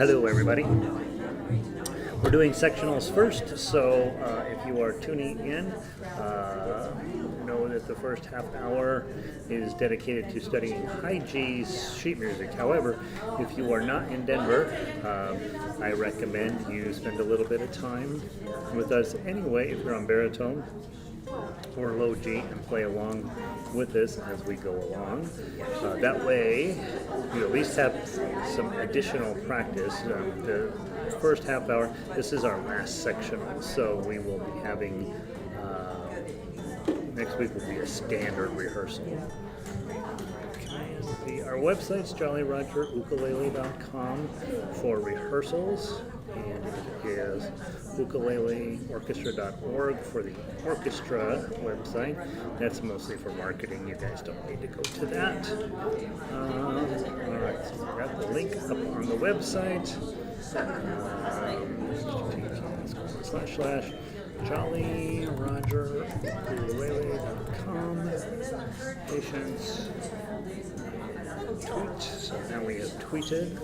Hello everybody. We're doing sectionals first, so if you are tuning in, know that the first half hour is dedicated to studying high G sheet music. However, if you are not in Denver, I recommend you spend a little bit of time with us anyway if you're on baritone or low G and play along with us as we go along. That way you at least have some additional practice. The first half hour, this is our last sectional, so we will be having, next week will be a standard rehearsal. Our website's jollyrogerukulele.com for rehearsals, and it is ukuleleorchestra.org for the orchestra website. That's mostly for marketing. You guys don't need to go to that. Alright, so we got the link up on the website. /jollyrogerukulele.com. Patience. Tweet. So now we have tweeted.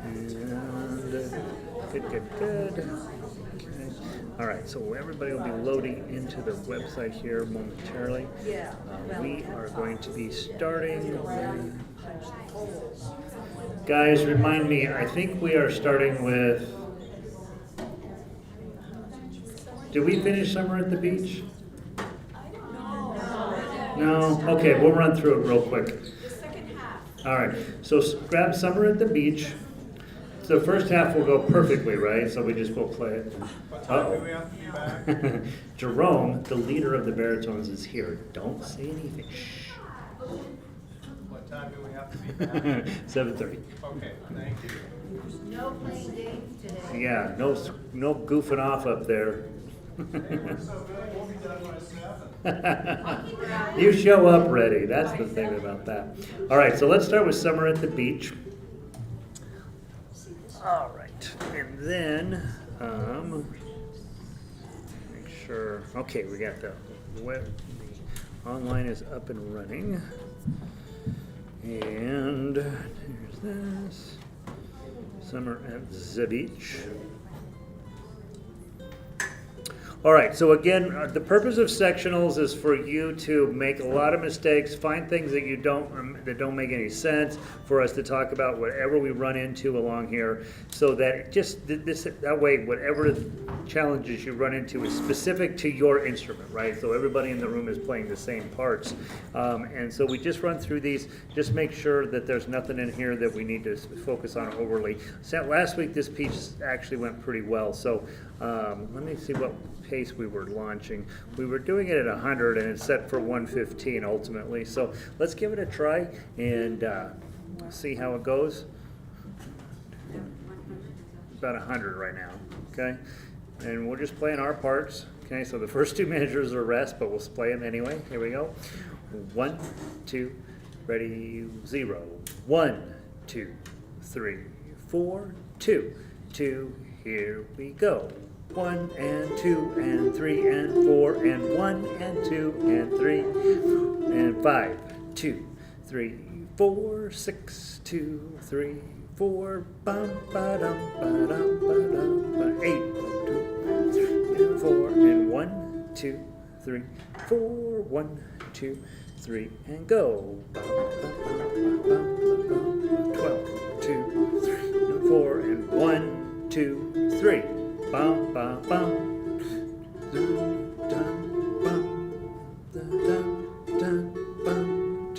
And good. Okay. All right, so everybody will be loading into the website here momentarily. We are going to be starting. Guys, remind me, I think we are starting with. Did we finish Summer at the Beach? No? Okay, we'll run through it real quick. All right, so grab Summer at the Beach. So the first half will go perfectly, right? So we just will play it. What time do we have to be back? Jerome, the leader of the baritones, is here. Don't say anything. Shh. What time do we have to be back? 7:30. Okay, thank you. No playing games today. Yeah, no goofing off up there. Hey, we're so good, we'll be done by 7. You show up ready. That's the thing about that. All right, so let's start with Summer at the Beach. All right, and then make sure. Okay, we got the web. The online is up and running, and here's this. Summer at the Beach. All right, so again, the purpose of sectionals is for you to make a lot of mistakes, find things that you that don't make any sense, for us to talk about whatever we run into along here, so that that way, whatever challenges you run into is specific to your instrument, right? So everybody in the room is playing the same parts, and so we just run through these. Just make sure that there's nothing in here that we need to focus on overly. So last week, this piece actually went pretty well. So let me see what pace we were launching. We were doing it at 100 and it's set for 115 ultimately. So let's give it a try and see how it goes. About 100 right now, okay? And we're just playing our parts. Okay, so the first two measures are rest, but we'll play them anyway. Here we go. 1, 2, ready, 0. 1, 2, 3, 4, 2, 2, here we go. 1 and 2 and 3 and 4 and 1 and 2 and 3 and 5, 2, 3, 4, 6, 2, 3, 4, bum ba dum ba dum ba dum ba 8, 2, 3 and 4 and 1, 2, 3, 4, 1, 2, 3 and go. Bum, bum, bum, bum, bum, 12, 2, 3 and 4 and 1, 2, 3. Bum, bum, bum. Dun, dun, bum. Dun, dun, dun, bum.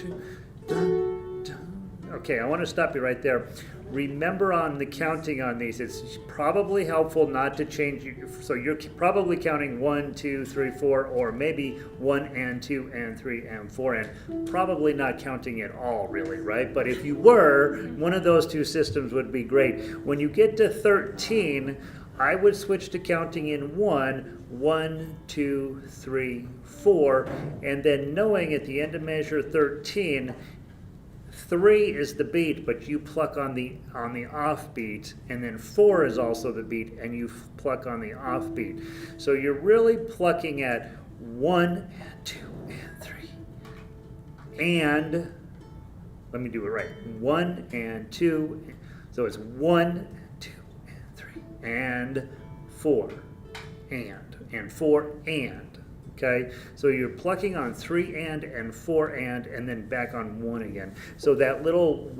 Dun, dun. Okay, I want to stop you right there. Remember on the counting on these, it's probably helpful not to change. So you're probably counting 1, 2, 3, 4, or maybe 1 and 2 and 3 and 4, and probably not counting at all, really, right? But if you were, one of those two systems would be great. When you get to 13, I would switch to counting in 1, 2, 3, 4, and then knowing at the end of measure 13, 3 is the beat, but you pluck on the off beat, and then 4 is also the beat, and you pluck on the off beat. So you're really plucking at 1 and 2 and 3 and, let me do it right, 1 and 2, so it's 1, 2, and 3, and 4, and 4, and, okay? So you're plucking on 3 and 4 and then back on 1 again. So that little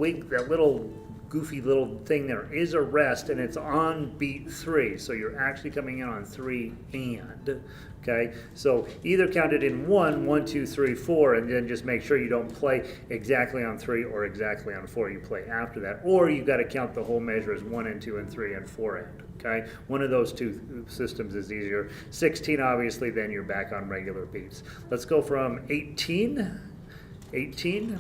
goofy little thing there is a rest, and it's on beat 3, so you're actually coming in on 3 and, okay? So either count it in 1, 1, 2, 3, 4, and then just make sure you don't play exactly on 3 or exactly on 4, you play after that, or you got to count the whole measure as 1 and 2 and 3 and 4 and, okay? One of those two systems is easier. 16, obviously, then you're back on regular beats. Let's go from 18, 18,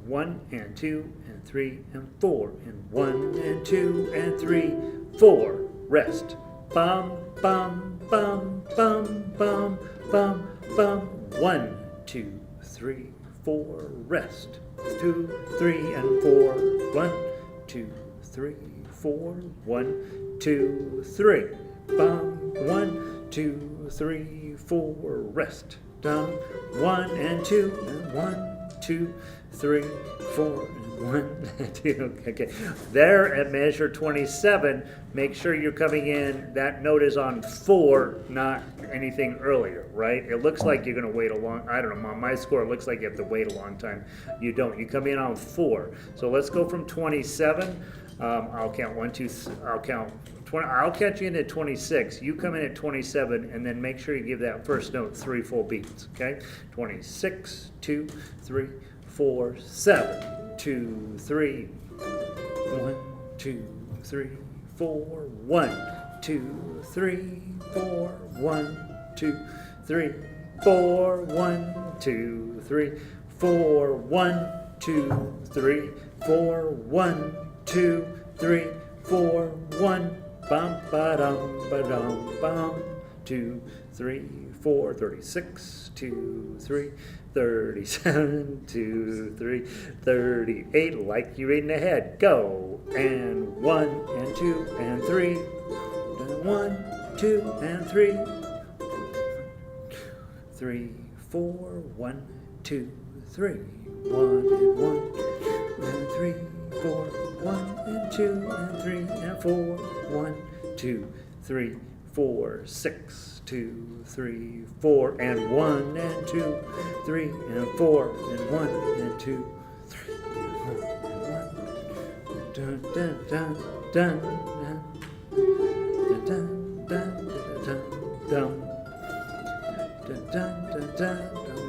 1 and 2 and 3 and 4 and 1 and 2 and 3, 4. Rest. Bum bum bum bum bum bum bum. 1, 2, 3, 4. Rest. 2, 3 and 4. 1, 2, 3, 4. 1, 2, 3. Bum. 1, 2, 3, 4. Rest. Down. 1 and 2 and 1, 2, 3, 4, and 1, and 2. Okay. There at measure 27, make sure you're coming in, that note is on 4, not anything earlier, right? It looks like you're going to wait a long, I don't know, on my score, it looks like you have to wait a long time. You don't. You come in on 4. So let's go from 27. I'll count 1, 2, I'll count 20, I'll catch you in at 26. You come in at 27, and then make sure you give that first note 3 full beats, okay? 26, 2, 3, 4, 7, 2, 3, 1, 2, 3, 4, 1, 2, 3, 4, 1, 2, 3, 4, 1, 2, 3, 4, 1, 2, 3, 4, 1, 2, 3, 4, 1, bum ba dum ba dum bum, 2, 3, 4, 36, 2, 3, 37, 2, 3, 38, like you're reading ahead. Go. And 1 and 2 and 3. 1, 2 and 3. 3, 4, 1, 2, 3. 1 and 1 and 3, 4, 1 and 2 and 3 and 4. 1, 2, 3, 4, 6, 2, 3, 4, and 1 and 2, 3 and 4 and 1 and 2, 3 and 4 and 1. Dun dun dun dun dun dun dun dun dun dun dun dun.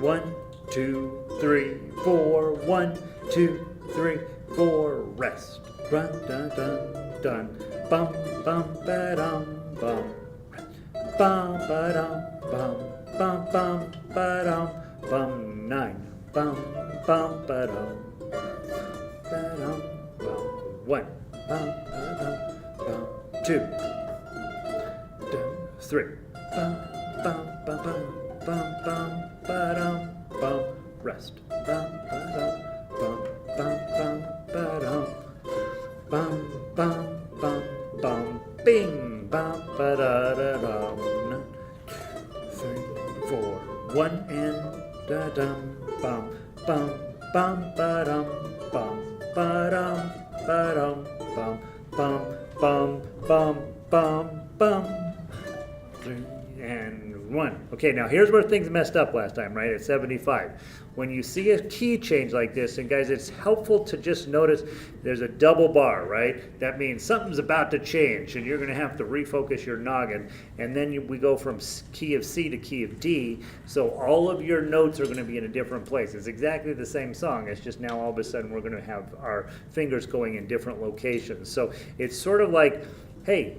1, 2, 3, 4. 1, 2, 3, 4. Rest. Run dun dun dun. Bum bum ba dum bum. Bum ba dum bum bum bum ba dum bum. 9. Bum bum ba dum bum. 1. Bum ba dum bum. 2. 3. Bum bum bum bum bum bum ba dum bum. Rest. Bum ba dum bum bum bum ba dum bum bum bum bum. Bing bum ba da da dum. 3, 4. 1 and da dum bum bum bum ba dum bum ba dum ba dum bum bum bum bum bum bum. 3 and 1. Okay, now here's where things messed up last time, right? At 75. When you see a key change like this, and guys, it's helpful to just notice there's a double bar, right? That means something's about to change, and you're going to have to refocus your noggin. And then we go from key of C to key of D, so all of your notes are going to be in a different place. It's exactly the same song. It's just now all of a sudden we're going to have our fingers going in different locations. So it's sort of like, hey,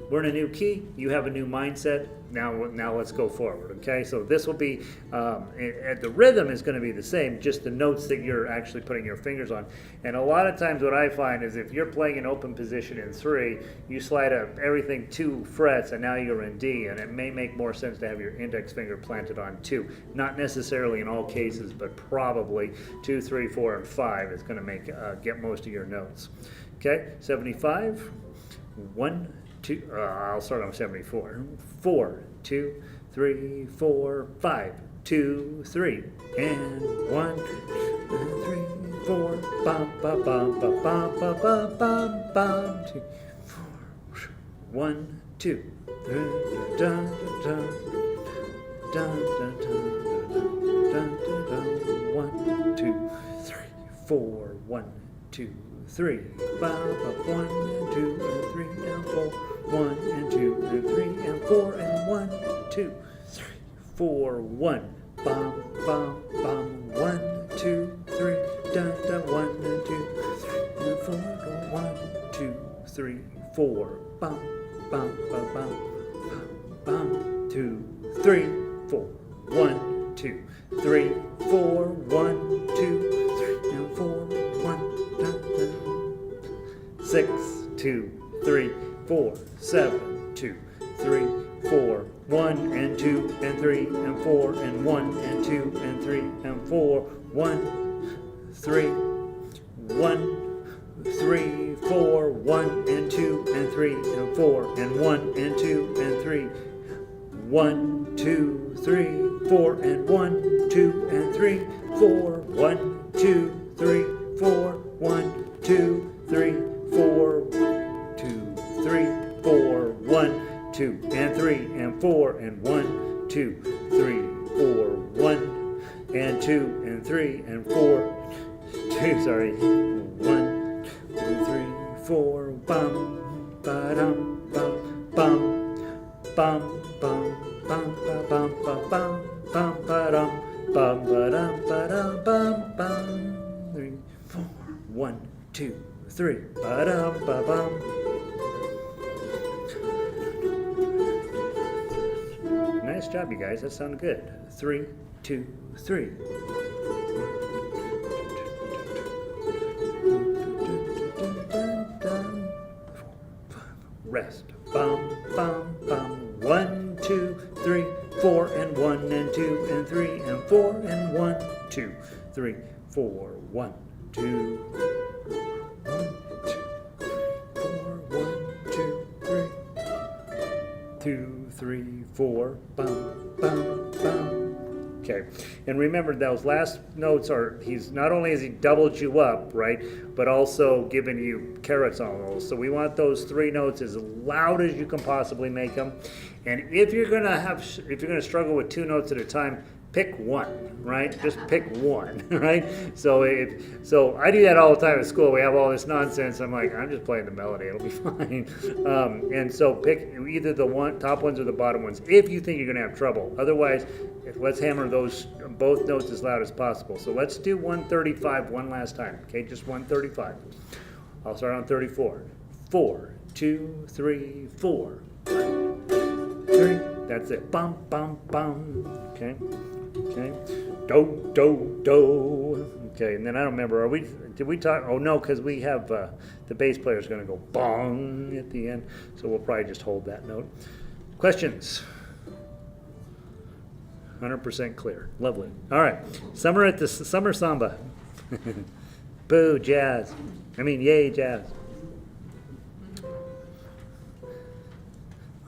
we're in a new key, you have a new mindset, now let's go forward, okay? So this will be, the rhythm is going to be the same, just the notes that you're actually putting your fingers on. And a lot of times what I find is if you're playing an open position in 3, you slide up everything 2 frets and now you're in D, and it may make more sense to have your index finger planted on 2. Not necessarily in all cases, but probably 2, 3, 4, and 5 is going to make get most of your notes. Okay, 75, 1, 2, I'll start on 74. 4, 2, 3, 4, 5, 2, 3, and 1, 3, 4, bum, bum, bum, bum, bum, bum, bum, bum, bum, 2, 4, 1, 2, 3, dun, dun, dun, dun, dun, dun, dun, dun, dun, 1, 2, 3, 4, 1, 2, 3, ba, ba, 1 and 2 and 3 and 4, 1 and 2 and 3 and 4 and 1, 2, 3, 4, 1, bum, bum, bum, 1, 2, 3, dun, dun, 1 and 2, 3 and 4, 1, 2, 3, 4, bum, bum, bum, bum, bum, 2, 3, 4, 1, 2, 3, 4, 1, 2, 3 and 4, 1, dun, dun. 6, 2, 3, 4, 7, 2, 3, 4, 1 and 2 and 3 and 4 and 1 and 2 and 3 and 4, 1, 3, 1, 3, 4, 1 and 2 and 3 and 4 and 1 and 2 and 3, 1, 2, 3, 4 and 1, 2 and 3, 4, 1, 2, 3, 4, 1, 2, 3, 4, 2, 3, 4, 1, 2 and 3 and 4 and 1, 2, 3, 4, 1 and 2 and 3 and 4, 2, sorry, 1, 2, 3, 4, bum, ba-dum, bum, bum, bum, bum, bum, ba-bum, ba-bum, bum, ba-dum, bum, ba-dum, ba-dum, bum, bum, 3, 4, 1, 2, 3, ba-dum, ba-bum. Nice job, you guys. That sounded good. 3, 2, 3. Rest. Bum, bum, bum. 1, 2, 3, 4 and 1 and 2 and 3 and 4 and 1, 2, 3, 4, 1, 2. 2, 3, 4, bum, bum, bum. Okay, and remember those last notes are, he's not only has he doubled you up, right, but also given you carrots on those. So we want those 3 notes as loud as you can possibly make them. And if you're gonna struggle with 2 notes at a time, pick one, right? Just pick one, right? So I do that all the time at school. We have all this nonsense. I'm like, I'm just playing the melody. It'll be fine. And so pick either the top ones or the bottom ones if you think you're going to have trouble. Otherwise, let's hammer those both notes as loud as possible. So let's do 135 one last time. Okay, just 135. I'll start on 34. 4, 2, 3, 4. 1, 3. That's it. Bum, bum, bum. Okay. Okay. Do, do, do. Okay, and then I don't remember, did we talk, oh no, because we have, the bass player's going to go bong at the end, so we'll probably just hold that note. Questions? 100% clear. Lovely. All right. Summer Samba. Boo, jazz. Yay, jazz.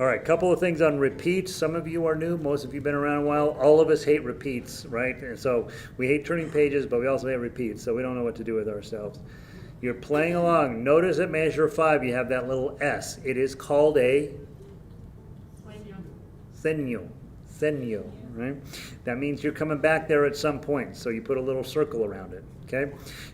All right, couple of things on repeats. Some of you are new, most of you have been around a while. All of us hate repeats, right? And so we hate turning pages, but we also hate repeats, so we don't know what to do with ourselves. You're playing along. Notice at measure 5 you have that little S. It is called a segno. Segno, right? That means you're coming back there at some point, so you put a little circle around it, okay?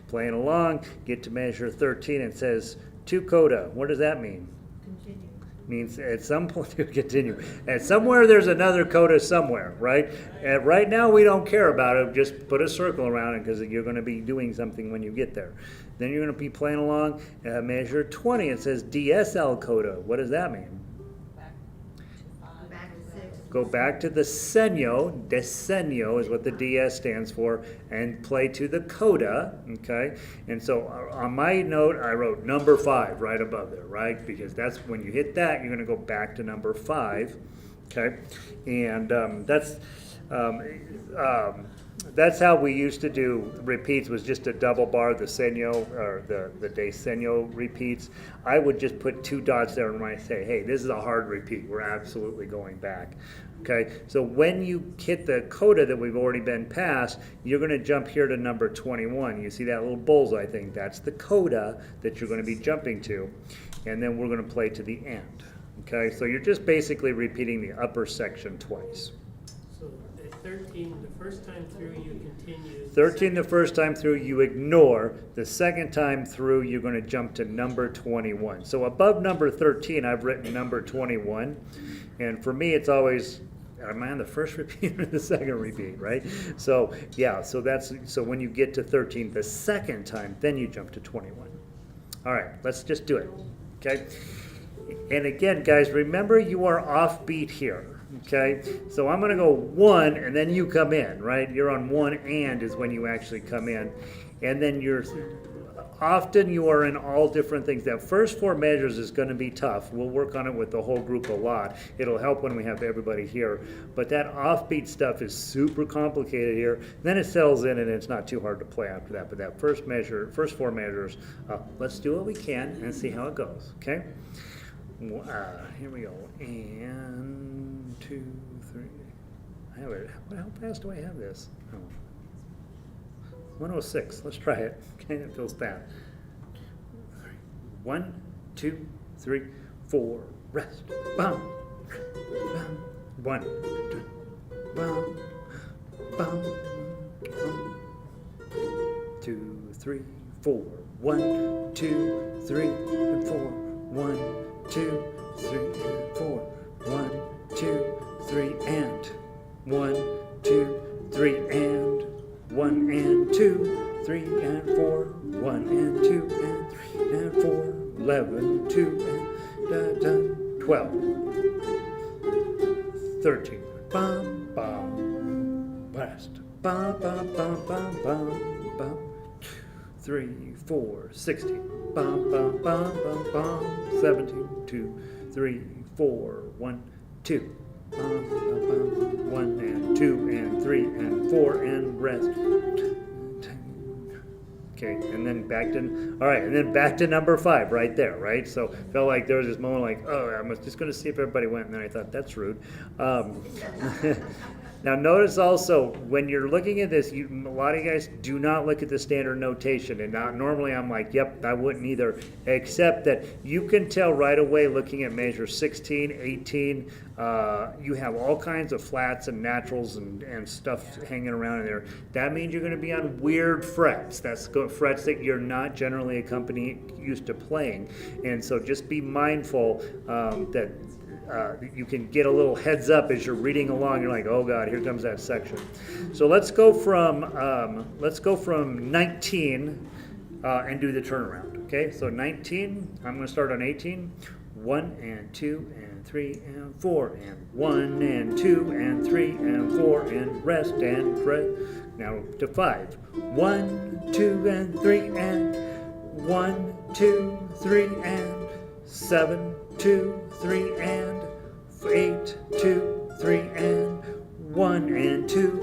Playing along, get to measure 13, it says tu coda. What does that mean? Continue. Means at some point to continue. And somewhere there's another coda somewhere, right? And right now we don't care about it. Just put a circle around it because you're going to be doing something when you get there. Then you're going to be playing along. Measure 20. It says DSL coda. What does that mean? Back to 6. Go back to the segno. Desegno is what the DS stands for, and play to the coda. Okay, and so on my note, I wrote number 5 right above there, right? Because that's when you hit that, you're going to go back to number 5. Okay, and that's how we used to do repeats, was just a double bar, the segno or the desegno repeats. I would just put 2 dots there and I say, hey, this is a hard repeat. We're absolutely going back. Okay, so when you hit the coda that we've already been past, you're going to jump here to number 21. You see that little bullseye thing? That's the coda that you're going to be jumping to. And then we're going to play to the end. Okay, so you're just basically repeating the upper section twice. So at 13, the first time through you continue. 13 the first time through, you ignore. The second time through, you're going to jump to number 21. So above number 13, I've written number 21. And for me, it's always, am I on the first repeat or the second repeat, right? So yeah, so when you get to 13 the second time, then you jump to 21. All right, let's just do it, okay? And again, guys, remember you are offbeat here, okay? So I'm gonna go 1 and then you come in, right? You're on 1 and is when you actually come in. And then often you are in all different things. That first 4 measures is going to be tough. We'll work on it with the whole group a lot. It'll help when we have everybody here. But that offbeat stuff is super complicated here. Then it settles in and it's not too hard to play after that. But that first 4 measures, let's do what we can and see how it goes, okay? Here we go. And 2, 3. I have it. How fast do I have this? Oh. 106. Let's try it. Okay, it feels bad. 1, 2, 3, 4. Rest. Bum. Bum. 1. 2. Bum. Bum. 2, 3, 4. 1, 2, 3, and 4. 1, 2, 3, and 4. 1, 2, 3, and 1, 2, 3, and 1 and 2, 3 and 4, 1 and 2 and 3 and 4, 11, 2 and 12, 13, bum bum, rest, bum bum bum bum bum bum, 3, 4, 16, bum bum bum bum bum, 17, 2, 3, 4, 1, 2. 1 and 2 and 3 and 4 and rest. Okay, and then back to number 5 right there, right? So felt like there was this moment like, oh, I'm just going to see if everybody went, and then I thought that's rude. Now notice also when you're looking at this, a lot of you guys do not look at the standard notation, and normally I'm like, yep, I wouldn't either, except that you can tell right away looking at measure 16, 18, you have all kinds of flats and naturals and stuff hanging around in there. That means you're going to be on weird frets. That's frets that you're not generally used to playing, and so just be mindful that you can get a little heads up as you're reading along. You're like, oh God, here comes that section. So let's go from 19 and do the turnaround. Okay, so 19. I'm going to start on 18. 1 and 2 and 3 and 4 and 1 and 2 and 3 and 4 and rest and pray. Now to 5. 1, 2 and 3 and 1, 2, 3 and 7, 2, 3 and 8, 2, 3 and 1 and 2.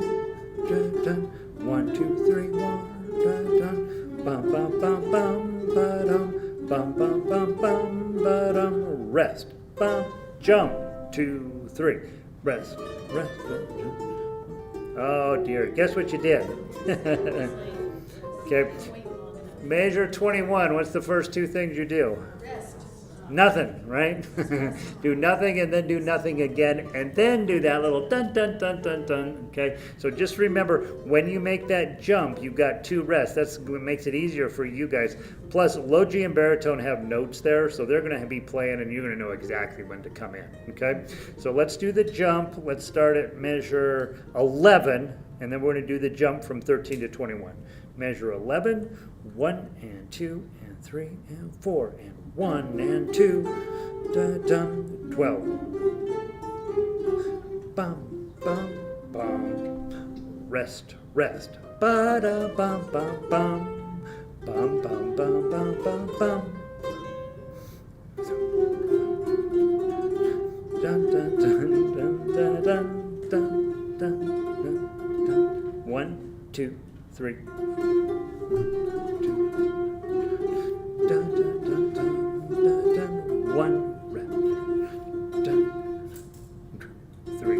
Dun, dun. 1, 2, 3, 1. Dun, dun. Bum bum bum bum ba-dum. Bum bum bum bum ba-dum. Rest. Bum. Jump. 2, 3. Rest. Rest. Oh dear. Guess what you did? Okay. Measure 21. What's the first 2 things you do? Rest. Nothing, right? Do nothing and then do nothing again and then do that little dun dun dun dun dun. Okay, so just remember when you make that jump, you've got 2 rests. That's what makes it easier for you guys. Plus, low G and baritone have notes there, so they're going to be playing and you're going to know exactly when to come in. Okay, so let's do the jump. Let's start at measure 11, and then we're going to do the jump from 13 to 21. Measure 11, 1 and 2 and 3 and 4 and 1 and 2, dun, dun, 12. Bum, bum, bum. Rest, rest. Ba da bum, bum, bum. Bum, bum, bum, bum, bum, bum. Dun, dun, dun, dun, dun, dun, dun, dun, dun. 1, 2, 3. 2. Dun, dun, dun, dun, dun, dun. 1 rep. Dun. 3.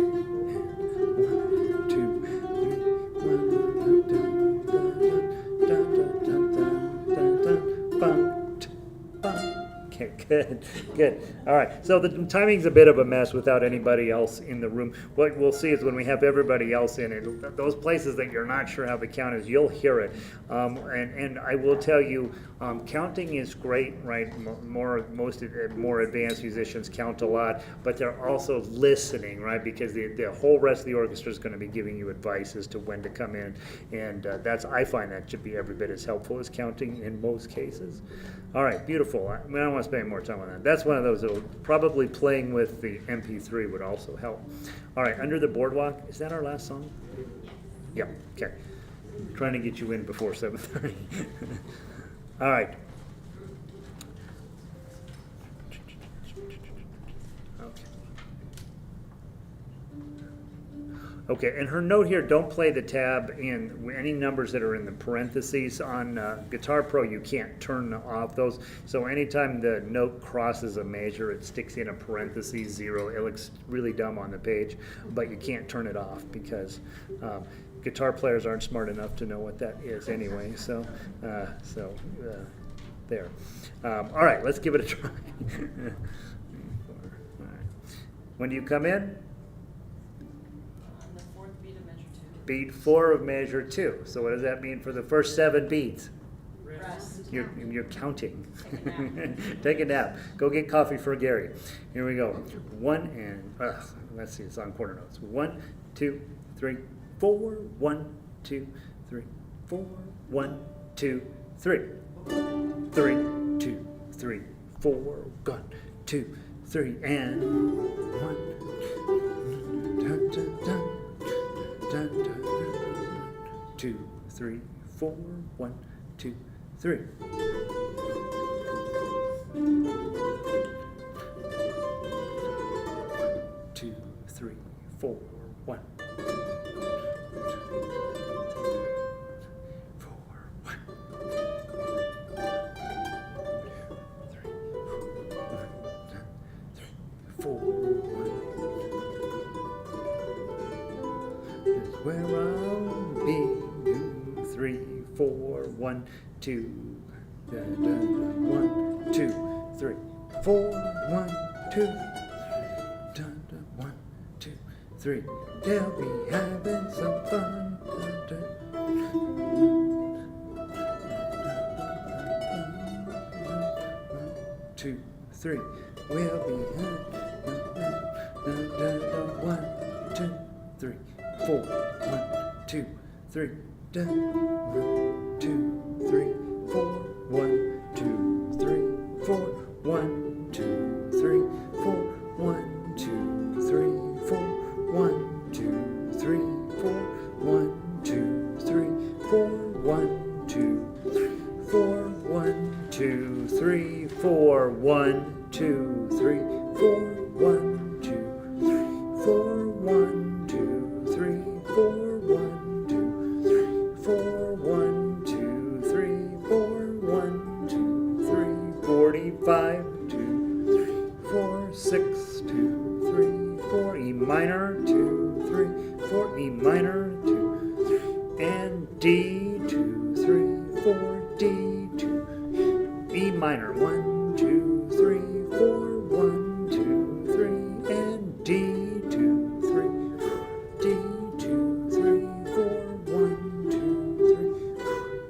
Good, good. All right, so the timing's a bit of a mess without anybody else in the room. What we'll see is when we have everybody else in it, those places that you're not sure how the count is, you'll hear it. And I will tell you, counting is great, right? More advanced musicians count a lot, but they're also listening, right? Because the whole rest of the orchestra is going to be giving you advice as to when to come in, and I find that to be every bit as helpful as counting in most cases. All right, beautiful. I don't want to spend more time on that. That's one of those that'll probably playing with the MP3 would also help. All right, Under the Boardwalk, is that our last song? Yep, okay. Trying to get you in before 7:30. All right. Okay, and her note here, don't play the tab in any numbers that are in the parentheses. On Guitar Pro, you can't turn off those. So anytime the note crosses a measure, it sticks in a parentheses 0. It looks really dumb on the page, but you can't turn it off because guitar players aren't smart enough to know what that is anyway. So there. All right, let's give it a try. All right. When do you come in? Beat 4 of measure 2. So what does that mean for the first 7 beats? Rest. You're counting. Take a nap. Go get coffee for Gary. Here we go. 1 and let's see. It's on quarter notes. 1, 2, 3, 4. 1, 2, 3, 4. 1, 2, 3. 3, 2, 3, 4. 1, 2, 3, and 1. Dun, dun, dun. Dun, dun, dun, dun. 2, 3, 4. 1, 2, 3. 2, 3, 4. 1. 4, 1. Where I'll be, 2, 3, 4, 1, 2, da, da, da, 1, 2, 3, 4, 1, 2, da, da, 1, 2, 3. They'll be having some fun. Da, da. 2, 3. We'll be having 1, 2, 3. 4, 1, 2, 3, da, 1, 2, 3, 4, 1, 2, 3, 4, 1, 2, 3, 4, 1, 2, 3, 4, 1, 2, 3, 4, 1, 2, 3, 4, 1, 2, 4, 1, 2, 3, 4, 1, 2, 3, 4, 1, 2, 4, 1, 2, 3, 4, 1, 2, 3, 4, 1, 2, 3, 4, 1, 2, 3, 45, 2, 3, 4, 6, 2, 3, 4, E minor, 2, 3, 4, E minor, 2, 3, and D, 2, 3, 4, D, 2, E minor, 1, 2, 3, 4, 1, 2, 3, and D, 2, 3, D, 2, 3, 4, 1, 2,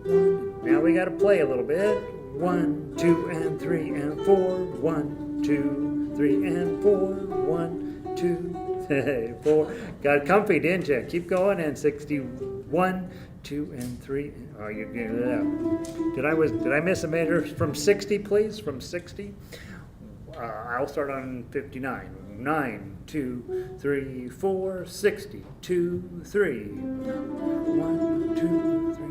3, 1. Now we got to play a little bit. 1, 2, and 3, and 4. 1, 2, 3, and 4. 1, 2, 4. Got comfy, didn't you? Keep going. And 61, 2, and 3. Oh, you're getting it out. Did I miss a measure from 60, please? From 60. I'll start on 59. 9, 2, 3, 4, 60. 2, 3. 1, 2, 3.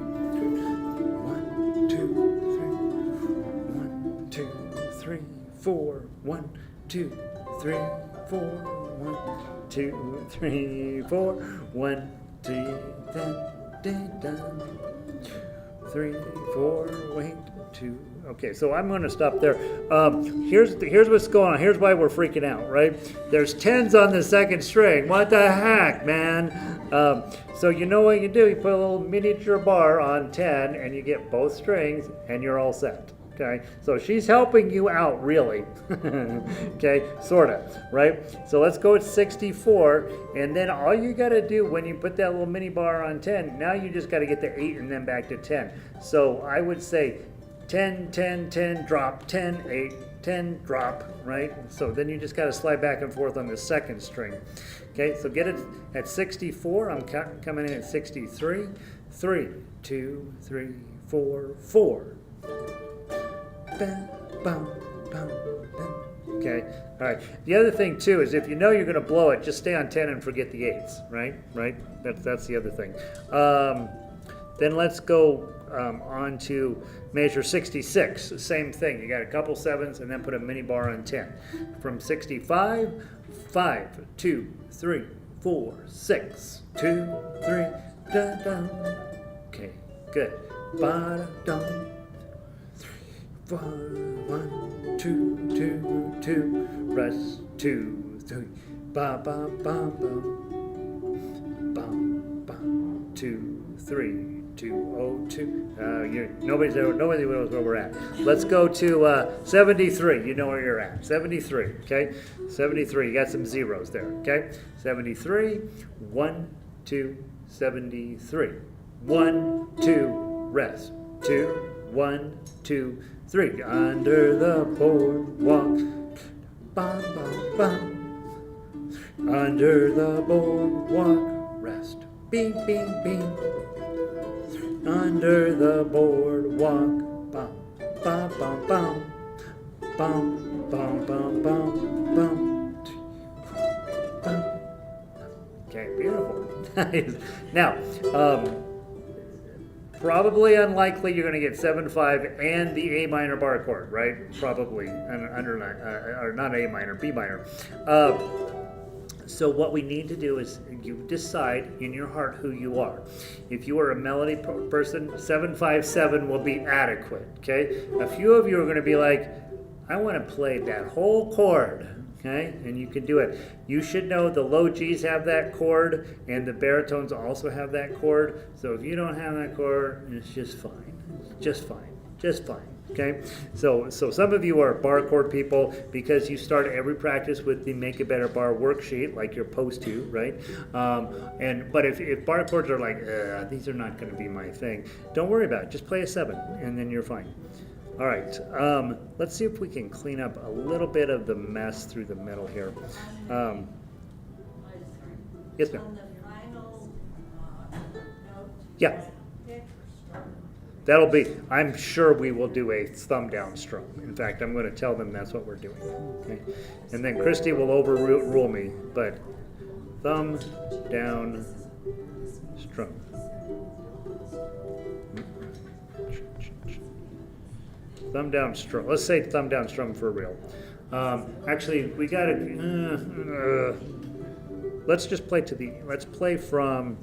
1, 2, 3. 1, 2, 3, 4. 1, 2, 3, 4. 1, 2, 3, 4. 1, 2, 3, 4. Wait, 2. Okay, so I'm going to stop there. Here's what's going on. Here's why we're freaking out, right? There's 10s on the second string. What the heck, man? So you know what you do? You put a little miniature bar on 10, and you get both strings, and you're all set. Okay, so she's helping you out, really. Okay, sorta, right? So let's go at 64, and then all you gotta do when you put that little mini bar on 10, now you just gotta get to 8 and then back to 10. So I would say 10, 10, 10, drop, 10, 8, 10, drop, right? So then you just gotta slide back and forth on the second string. Okay, so get it at 64, I'm coming in at 63. 3, 2, 3, 4, 4. Bam, bam, bam, bam. Okay, all right. The other thing too is if you know you're going to blow it, just stay on 10 and forget the 8s, right? Right? That's the other thing. Then let's go on to measure 66. Same thing. You got a couple 7s and then put a mini bar on 10. From 65, 5, 2, 3, 4, 6, 2, 3, da, da. Okay, good. Ba, da, da. 3, 4, 1, 2, 2, 2, rest, 2, 3, ba, ba, ba, ba, ba, ba, 2, 3, 2, 0, 2. Nobody knows where we're at. Let's go to 73. You know where you're at. 73, okay? 73, you got some zeros there, okay? 73, 1, 2, 73. 1, 2, rest. 2, 1, 2, 3. Under the boardwalk. Bum, bum, bum. Under the boardwalk. Rest. Bing, bing, bing. Under the boardwalk. Bum, bum, bum, bum. Bum, bum, bum, bum, bum. Bum. Okay, beautiful. Now, probably unlikely you're going to get 7/5 and the A minor bar chord, right? Probably, or not A minor, B minor. So what we need to do is you decide in your heart who you are. If you are a melody person, 7/5/7 will be adequate. Okay. A few of you are going to be like, I want to play that whole chord. Okay, and you can do it. You should know the low G's have that chord, and the baritones also have that chord. So if you don't have that chord, it's just fine. Just fine. Just fine. Okay, so some of you are bar chord people because you start every practice with the Make a Better Bar worksheet, like you're supposed to, right? But if bar chords are like, these are not going to be my thing, don't worry about it. Just play a 7, and then you're fine. All right, let's see if we can clean up a little bit of the mess through the middle here. Yes, ma'am. On the final note. Yeah. That'll be, I'm sure we will do a thumb down strum. In fact, I'm going to tell them that's what we're doing. Okay? And then Christie will overrule me, but thumb down strum. Thumb down strum. Let's say thumb down strum for real. Actually, we got to. Let's just play let's play from.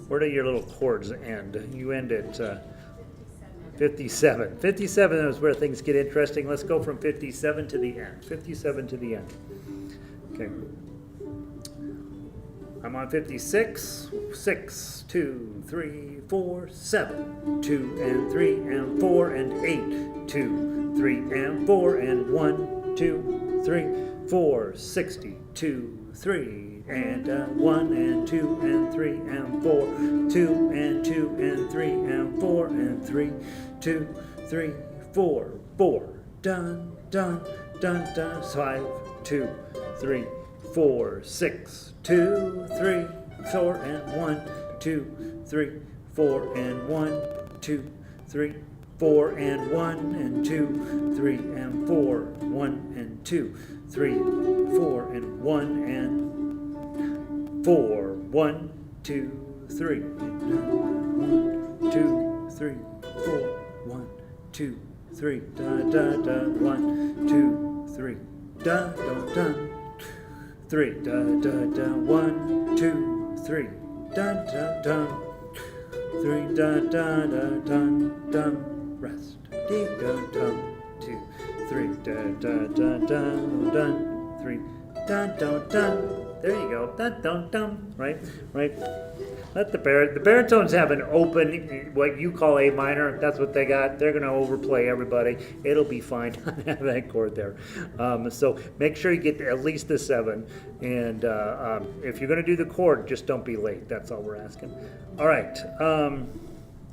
Where do your little chords end? You end at 57. 57 is where things get interesting. Let's go from 57 to the end. 57 to the end. Okay. I'm on 56. 6, 2, 3, 4, 7. 2 and 3 and 4 and 8. 2, 3 and 4 and 1, 2, 3, 4, 60. 2, 3 and 1 and 2 and 3 and 4. 2 and 2 and 3 and 4 and 3. 2, 3, 4, 4. Dun, dun, dun, dun. 5, 2, 3, 4, 6. 2, 3, 4 and 1, 2, 3, 4 and 1, 2, 3, 4 and 1 and 2, 3 and 4, 1 and 2, 3, 4 and 1 and 4, 1, 2, 3, 1, 2, 3, 4, 1, 2, 3, da da da, 1, 2, 3, da da da. 3, da da da, 1, 2, 3, da da da, 3, da da da, dun dun, rest, dee da dun, 2, 3, da da da da, dun, 3, da da dun, There you go. Dun dun dun. Right. Let the baritones have an open, what you call A minor. That's what they got. They're gonna overplay everybody. It'll be fine. Have that chord there. So make sure you get at least the 7. And if you're gonna do the chord, just don't be late. That's all we're asking. All right.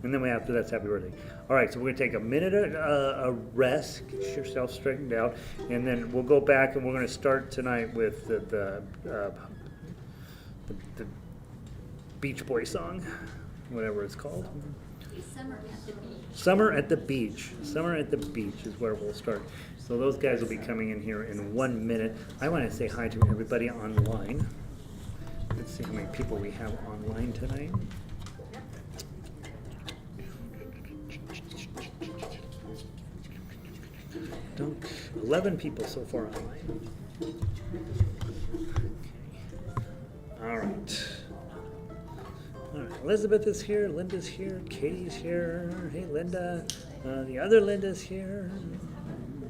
And then after that's happy birthday. All right, so we're gonna take a minute a rest, get yourself straightened out, and then we'll go back and we're gonna start tonight with the Beach Boy song, whatever it's called. Summer at the beach. Summer at the beach. Summer at the beach is where we'll start. So those guys will be coming in here in 1 minute. I want to say hi to everybody online. Let's see how many people we have online tonight. 11 people so far online. All right. Elizabeth is here, Linda's here, Katie's here. Hey, Linda. The other Linda's here.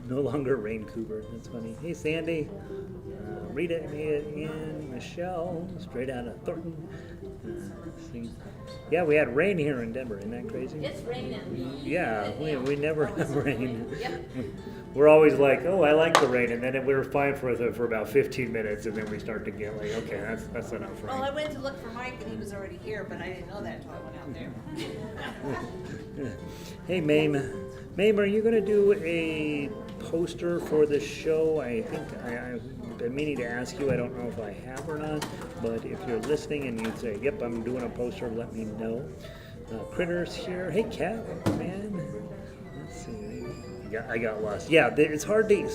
No longer Rain Cooper. That's funny. Hey, Sandy. Rita made it in. Michelle, straight out of Thornton. Yeah, we had rain here in Denver. Isn't that crazy? It's raining. Yeah, we never have rain. Yep. We're always like, oh, I like the rain, and then we were fine for about 15 minutes, and then we start to get like, okay, that's enough rain. Well, I went to look for Mike and he was already here, but I didn't know that until I went out there. Hey, Mame, are you going to do a poster for the show? I think I've been meaning to ask you. I don't know if I have or not, but if you're listening and you say, yep, I'm doing a poster, let me know. Critter's here. Hey, Cat, man. Let's see. I got lost. Yeah, it's hard to,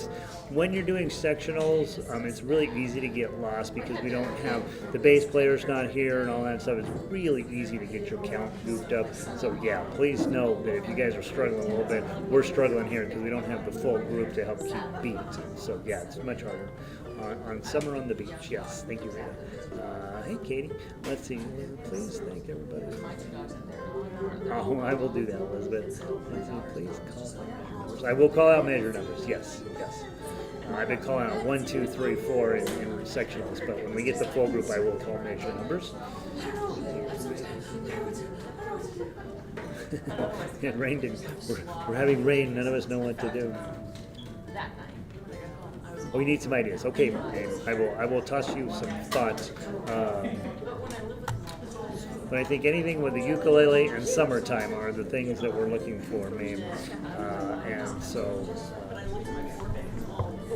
when you're doing sectionals, it's really easy to get lost because we don't have, the bass player's not here and all that stuff. It's really easy to get your count goofed up. So yeah, please know that if you guys are struggling a little bit, we're struggling here because we don't have the full group to help keep beat. So yeah, it's much harder. On Summer on the Beach, yes. Thank you, Rita. Hey, Katie. Let's see. Please thank everybody. Oh, I will do that, Elizabeth. Let's see. Please call out major numbers. I will call out major numbers. Yes. I've been calling out 1, 2, 3, 4 in sectionals, but when we get the full group, I will call major numbers. It rained. We're having rain. None of us know what to do. We need some ideas. Okay, I will toss you some thoughts. But I think anything with the ukulele and summertime are the things that we're looking for, Mame. And so,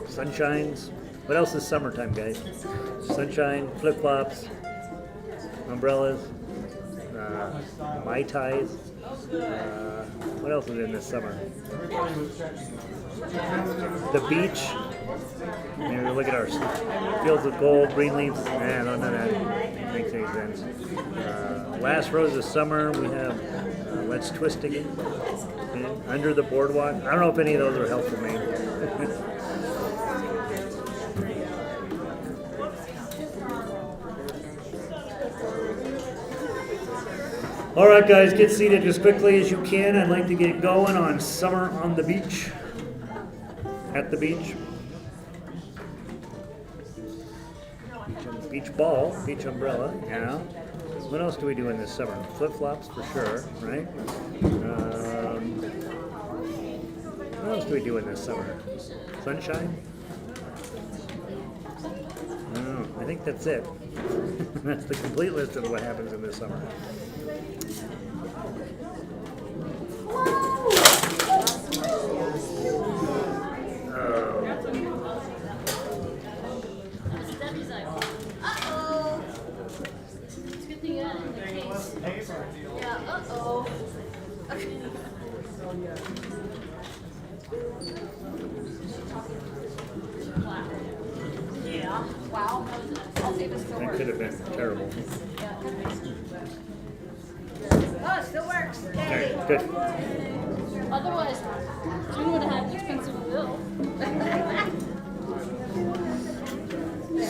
sunshines. What else is summertime, guys? Sunshine, flip-flops, umbrellas, Mai Tais. What else is in this summer? The beach. Maybe look at our fields of gold, green leaves. None of that makes any sense. Last Rose of Summer, we have Let's Twist Again. Under the Boardwalk. I don't know if any of those are helpful, man. All right, guys, get seated as quickly as you can. I'd like to get going on Summer on the Beach. At the beach. Beach ball, beach umbrella, yeah. What else do we do in this summer? Flip-flops for sure, right? What else do we do in this summer? Sunshine? No, I think that's it. That's the complete list of what happens in this summer. Yeah. Wow. I'll see if it still That works. could have been terrible. Oh, it still works. Okay, Yay. good. Otherwise, June would have had an expensive bill.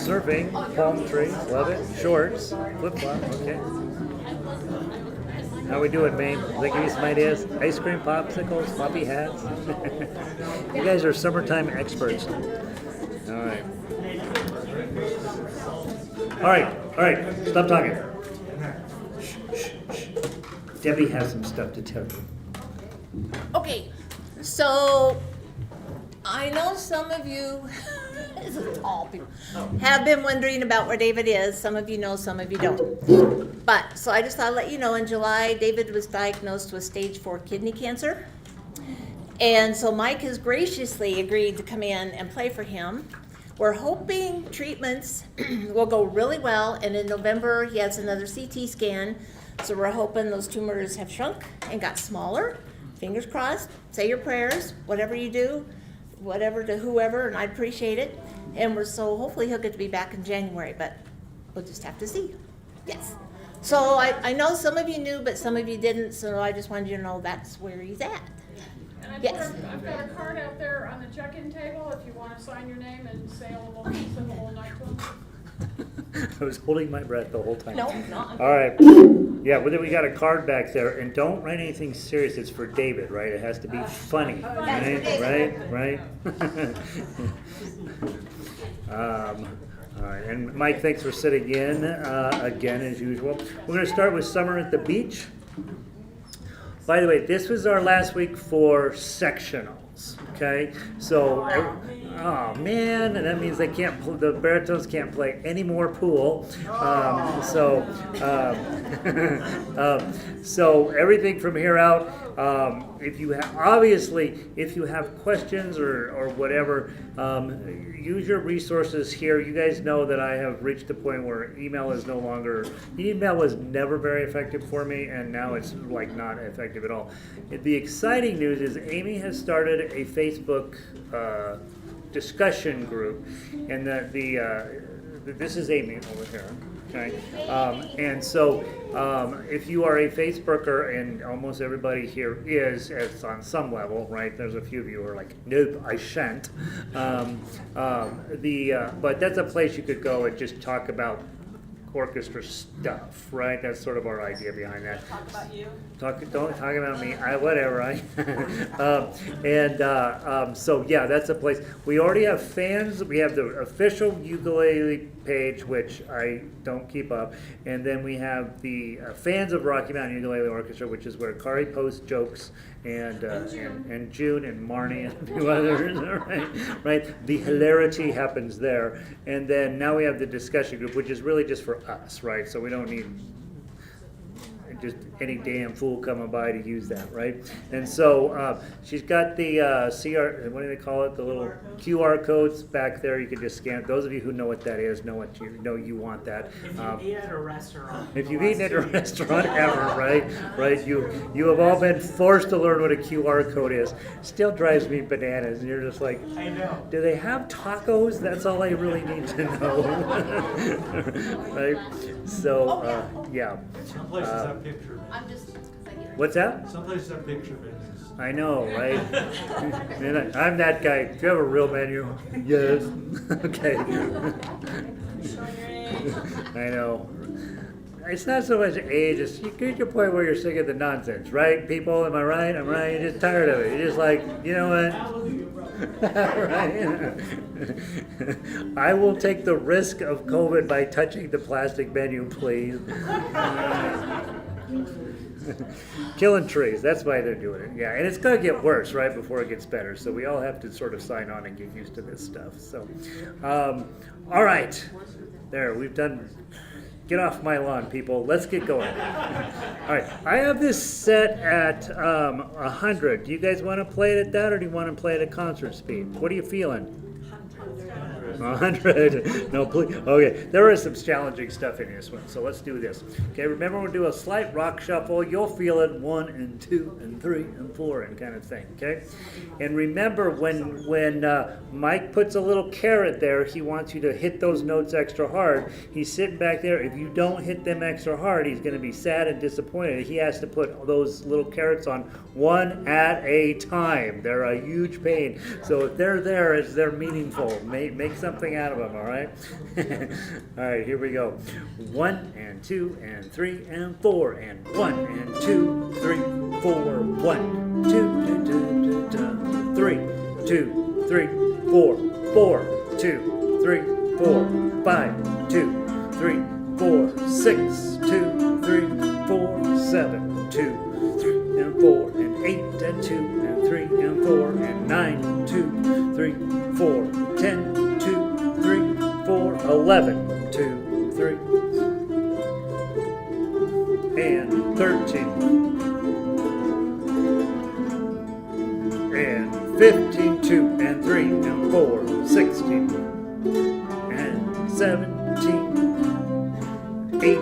Surfing, palm tree, love it. Shorts, flip-flop, okay. How we doing, Maine? Did I give you some ideas? Ice cream, popsicles, floppy hats. You guys are summertime experts. All right. All right, stop talking. Shh, shh, shh. Debbie has some stuff to tell you. Okay, so I know some of you, this is all people, have been wondering about where David is. Some of you know, some of you don't. But, so I just thought I'd let you know, in July, David was diagnosed with stage 4 kidney cancer. And so Mike has graciously agreed to come in and play for him. We're hoping treatments will go really well, and in November he has another CT scan. So we're hoping those tumors have shrunk and got smaller. Fingers crossed, say your prayers, whatever you do, whatever to whoever, and I'd appreciate it. And so hopefully he'll get to be back in January, but we'll just have to see. Yes. So I know some of you knew, but some of you didn't, so I just wanted you to know that's where he's at. And Yes. I've got a card out there on the check-in table if you want to sign your name and say a little, send a little note to them. I was holding my breath the whole time. No. All right. Yeah, well, then we got a card back there, and don't write anything serious. It's for David, right? It has to be funny, right? All right, and Mike, thanks for sitting in again as usual. We're going to start with Summer at the Beach. By the way, this was our last week for sectionals. Okay, so oh man, and that means they can't. The baritones can't play any more pool. So everything from here out. If you have obviously, if you have questions or whatever, use your resources here. You guys know that I have reached the point where email is no longer. Email was never very effective for me, and now it's like not effective at all. The exciting news is Amy has started a Facebook discussion group, and this is Amy over here. Okay, and so if you are a Facebooker, and almost everybody here is, as on some level, right? There's a few of you who are like, nope, I shan't. But that's a place you could go and just talk about orchestra stuff, right? That's sort of our idea behind that. Talk about you. Don't talk about me. Whatever. So yeah, that's a place. We already have fans. We have the official ukulele page, which I don't keep up, and then we have the fans of Rocky Mountain Ukulele Orchestra, which is where Kari posts jokes and June and Marnie and a few others. Right. The hilarity happens there, and then now we have the discussion group, which is really just for us, right? So we don't need just any damn fool coming by to use that, right? And so she's got the what do they call it? The little QR codes back there. You can just scan. Those of you who know what that is know what you want that. If you eat at a restaurant. If you've eaten at a restaurant ever, right? You have all been forced to learn what a QR code is. Still drives me bananas, and you're just like, I know. do they have tacos? That's all I really need to know, right? So yeah. Some places have picture menus. I'm just, What's that? Some places have picture menus. I know, right? And I'm that guy. Do you have a real menu? Yes. Okay. I know. It's not so much age, it's you get to a point where you're sick of the nonsense, right? People, am I right? I'm right. You're just tired of it. You're just like, you know what? Right? I will take the risk of COVID by touching the plastic menu, please. Killing trees, that's why they're doing it. Yeah, and it's going to get worse, right, before it gets better. So we all have to sort of sign on and get used to this stuff. So, all right. There, we've done. Get off my lawn, people. Let's get going. All right, I have this set at 100. Do you guys want to play it at that, or do you want to play it at concert speed? What are you feeling? 100. No, please. Okay, there is some challenging stuff in this one, so let's do this. Okay, remember we'll do a slight rock shuffle. You'll feel it 1 and 2 and 3 and 4 and kind of thing. Okay, and remember when Mike puts a little carrot there, he wants you to hit those notes extra hard. He's sitting back there. If you don't hit them extra hard, he's going to be sad and disappointed. He has to put those little carrots on one at a time. They're a huge pain. So if they're there, they're meaningful. Make something out of them, all right? All right, here we go. 1 and 2 and 3 and 4 and 1 and 2, 3, 4, 1, 2, 3, 2, 3, 4, 4, 2, 3, 4, 5, 2, 3, 4, 6, 2, 3, 4, 7, 2, 3, and 4, and 8, and 2, and 3, and 4, and 9, 2, 3, 4, 10, 2, 3, 4, 11, 2, 3, and 13, and 15, 2, and 3, and 4, 16, and 17, 18,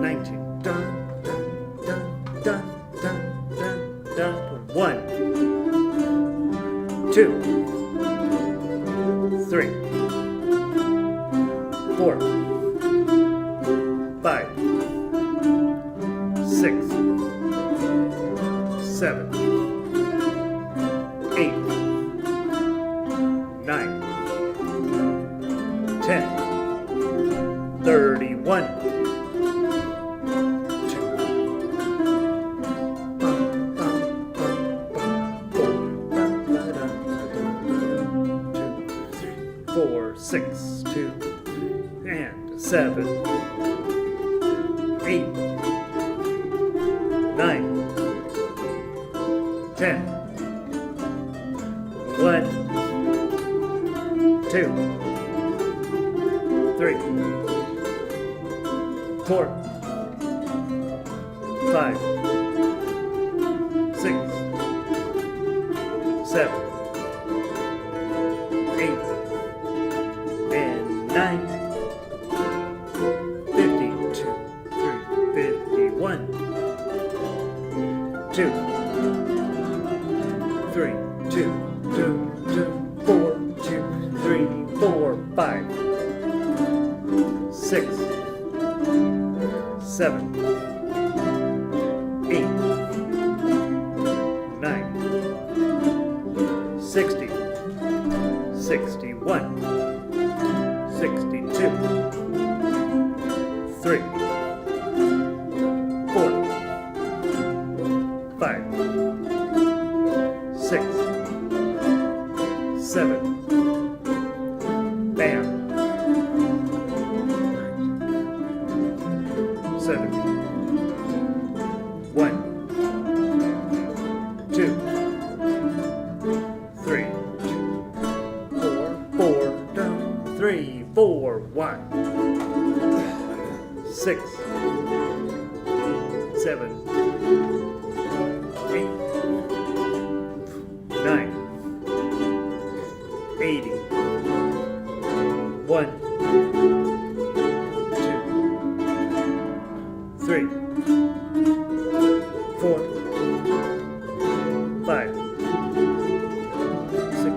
19, dun, dun, dun, dun, dun, dun, dun, 1, 2, 3, 4, 5, 6, 7, 8, 9, 10, 31, 4, 6, 2, and 7, 8, 9, 10, 1, 2, 3, 4, 5, 6, 7, 8, and 9, 52, 3, 51, 2, 3, 2, 2, 2, 4, 2, 3, 4, 5, 6, 7, 8, 9, 60, 61, 62, 3, 4, 5, 6, 7, bam, 7, 1, 2, 3, 4, 4, down, 3, 4, 1, 6, 7, 8, 9, 80, 1, 2, 3, 4, 5, 6,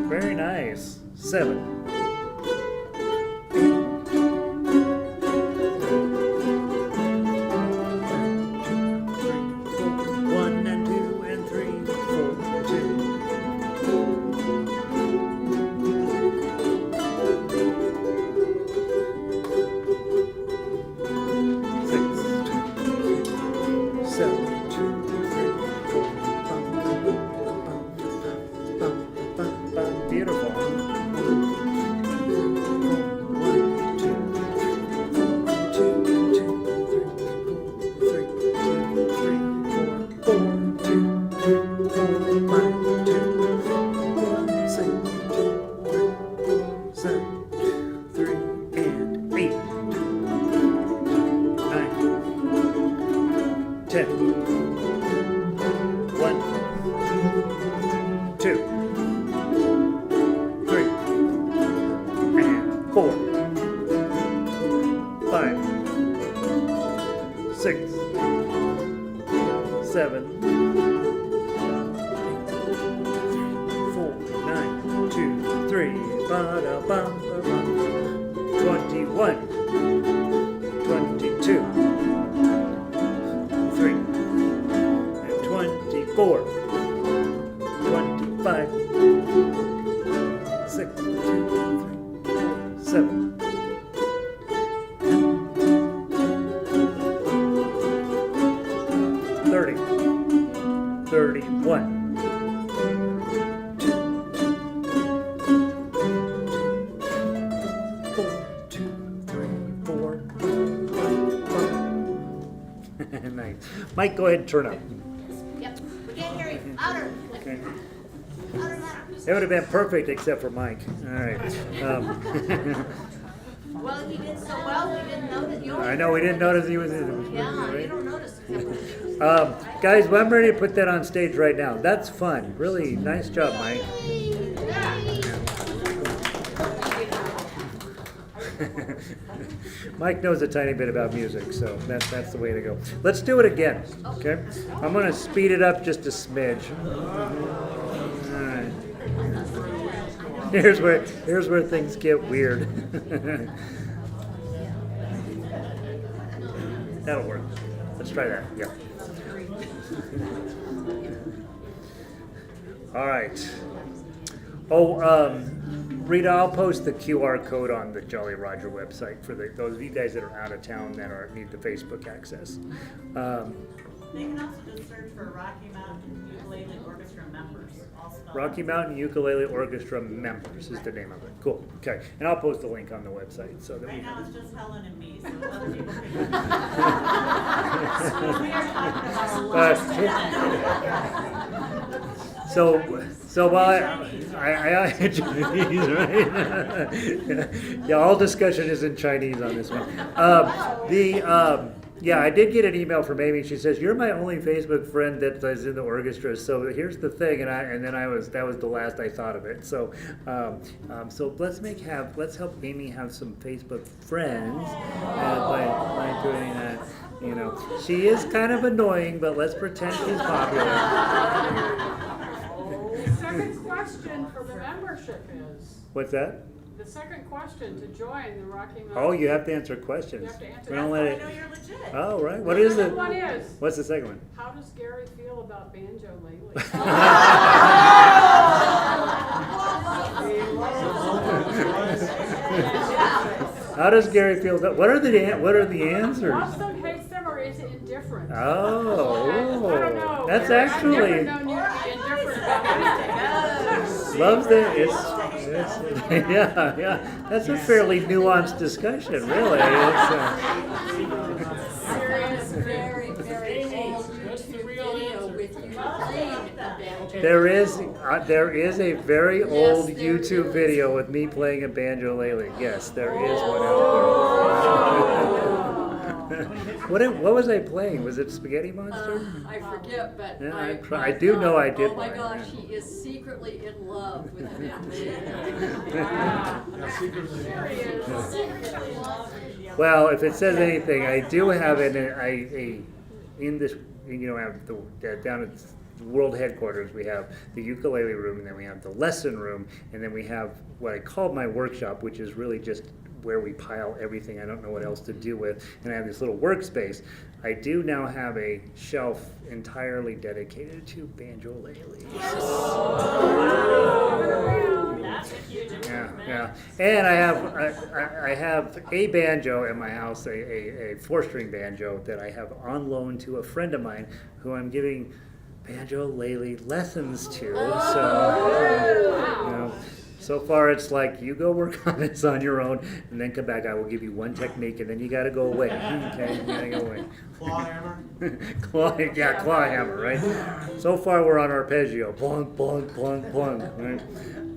very nice, 7, 1 and 2 and 3, 4, 2, 6, 7, 2, 3, 4, beautiful. 1, 2, 2, 2, 3, 4, 4, 2, 4, 5, 2, 6, 2, 7, 3, and 8, 9, 10, 1, 2, 3, and 4, 5, 6, 7, 4, 9, 2, 3, ba-da-bum-ba-bum, 21, 22, 3, and 24, 25, 6, 2, 3, 7, 30, 31, 4, Nice. Mike, go ahead and turn up. Yep, we can't hear you. Louder. Okay. Louder, louder. It would have been perfect except for Mike. All right. Well, he did so well, we didn't notice. You I know we didn't notice he was in it. Yeah, you Right? don't notice. Guys, well, I'm ready to put that on stage right now. That's fun. Really nice job, Mike. Mike knows a tiny bit about music, so that's the way to go. Let's do it again, okay? I'm gonna speed it up just a smidge. All right. Here's where things get weird. That'll work. Let's try that. Yeah. All right. Oh, Rita, I'll post the QR code on the Jolly Roger website for those of you guys that are out of town that need the Facebook access. They can also just search for Rocky Mountain Ukulele Orchestra members. All spelled Rocky Mountain Ukulele Orchestra members is the name of it. Cool. Okay, and I'll post the link on the website so that Right we now have it's it. just Helen and me, so other people can. We are talking about a lot. So while yeah, all discussion is in Chinese on this one. Yeah, I did get an email from Amy. She says, "You're my only Facebook friend that is in the orchestra." So here's the thing, and then that was the last I thought of it. So so let's help Amy have some Facebook friends by doing that. You know, she is kind of annoying, but let's pretend she's popular. The second question for the membership is, What's that? the second question to join the Rocky Mountain. Oh, you have to answer questions. You have to answer. We don't That's let how I it. know you're legit. Oh, right. What is The it? second one is, What's the second one? how does Gary feel about banjo lately? How does Gary feel? What are the answers? Loves them, hates them, or is it indifferent? Oh, I don't know. that's Gary. I've actually never known you to be indifferent about anything. loves the yeah. That's a fairly nuanced discussion, really. There is very, very old YouTube video with you playing a banjo. There is a very old there YouTube is. video with me playing a banjo lately. Yes, there is one out there. What was I playing? Was it Spaghetti Monster? I forget, but Yeah, I I do know I did Oh my one, gosh, yeah. he is secretly in love with that man. Well, if it says anything, I do have in this, have down at world headquarters, we have the ukulele room, and then we have the lesson room, and then we have what I call my workshop, which is really just where we pile everything I don't know what else to do with, and I have this little workspace. I do now have a shelf entirely dedicated to banjo-lele. That's a huge improvement. Yeah. And I have a banjo in my house, a 4-string banjo that I have on loan to a friend of mine who I'm giving banjo-lele lessons to. So, so far it's like you go work on this on your own, and then come back. I will give you one technique, and then you got to go away. Okay, you got to go away. Claw hammer? claw hammer, right? So far we're on arpeggio. Plunk, plunk, plunk, plunk. Right?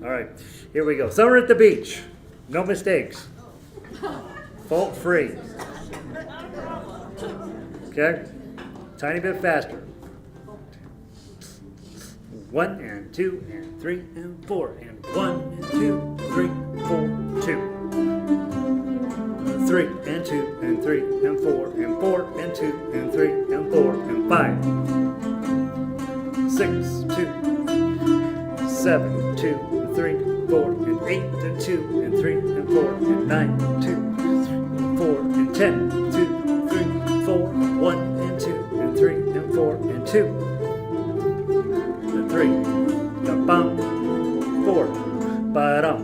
All right, here we go. Summer at the beach. No mistakes. Fault free. Okay, tiny bit faster. 1 and 2 and 3 and 4 and 1 and 2, 3, 4, 2. 3 and 2 and 3 and 4 and 4 and 2 and 3 and 4 and 5. 6, 2, 7, 2, 3, 4 and 8 and 2 and 3 and 4 and 9, 2, 3, 4 and 10, 2, 3, 4, 1 and 2 and 3 and 4 and 2. 3, the bum, 4, ba-dum,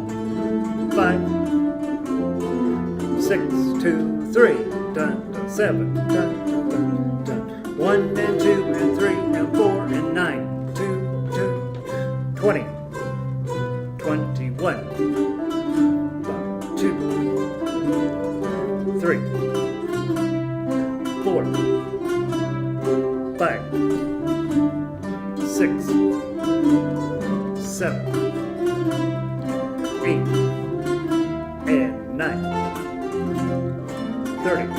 5, 6, 2, 3, dun, dun, 7, dun, dun, dun, dun, 1 and 2 and 3 and 4 and 9, 2, 20, 21, 2, 3, 4, 30,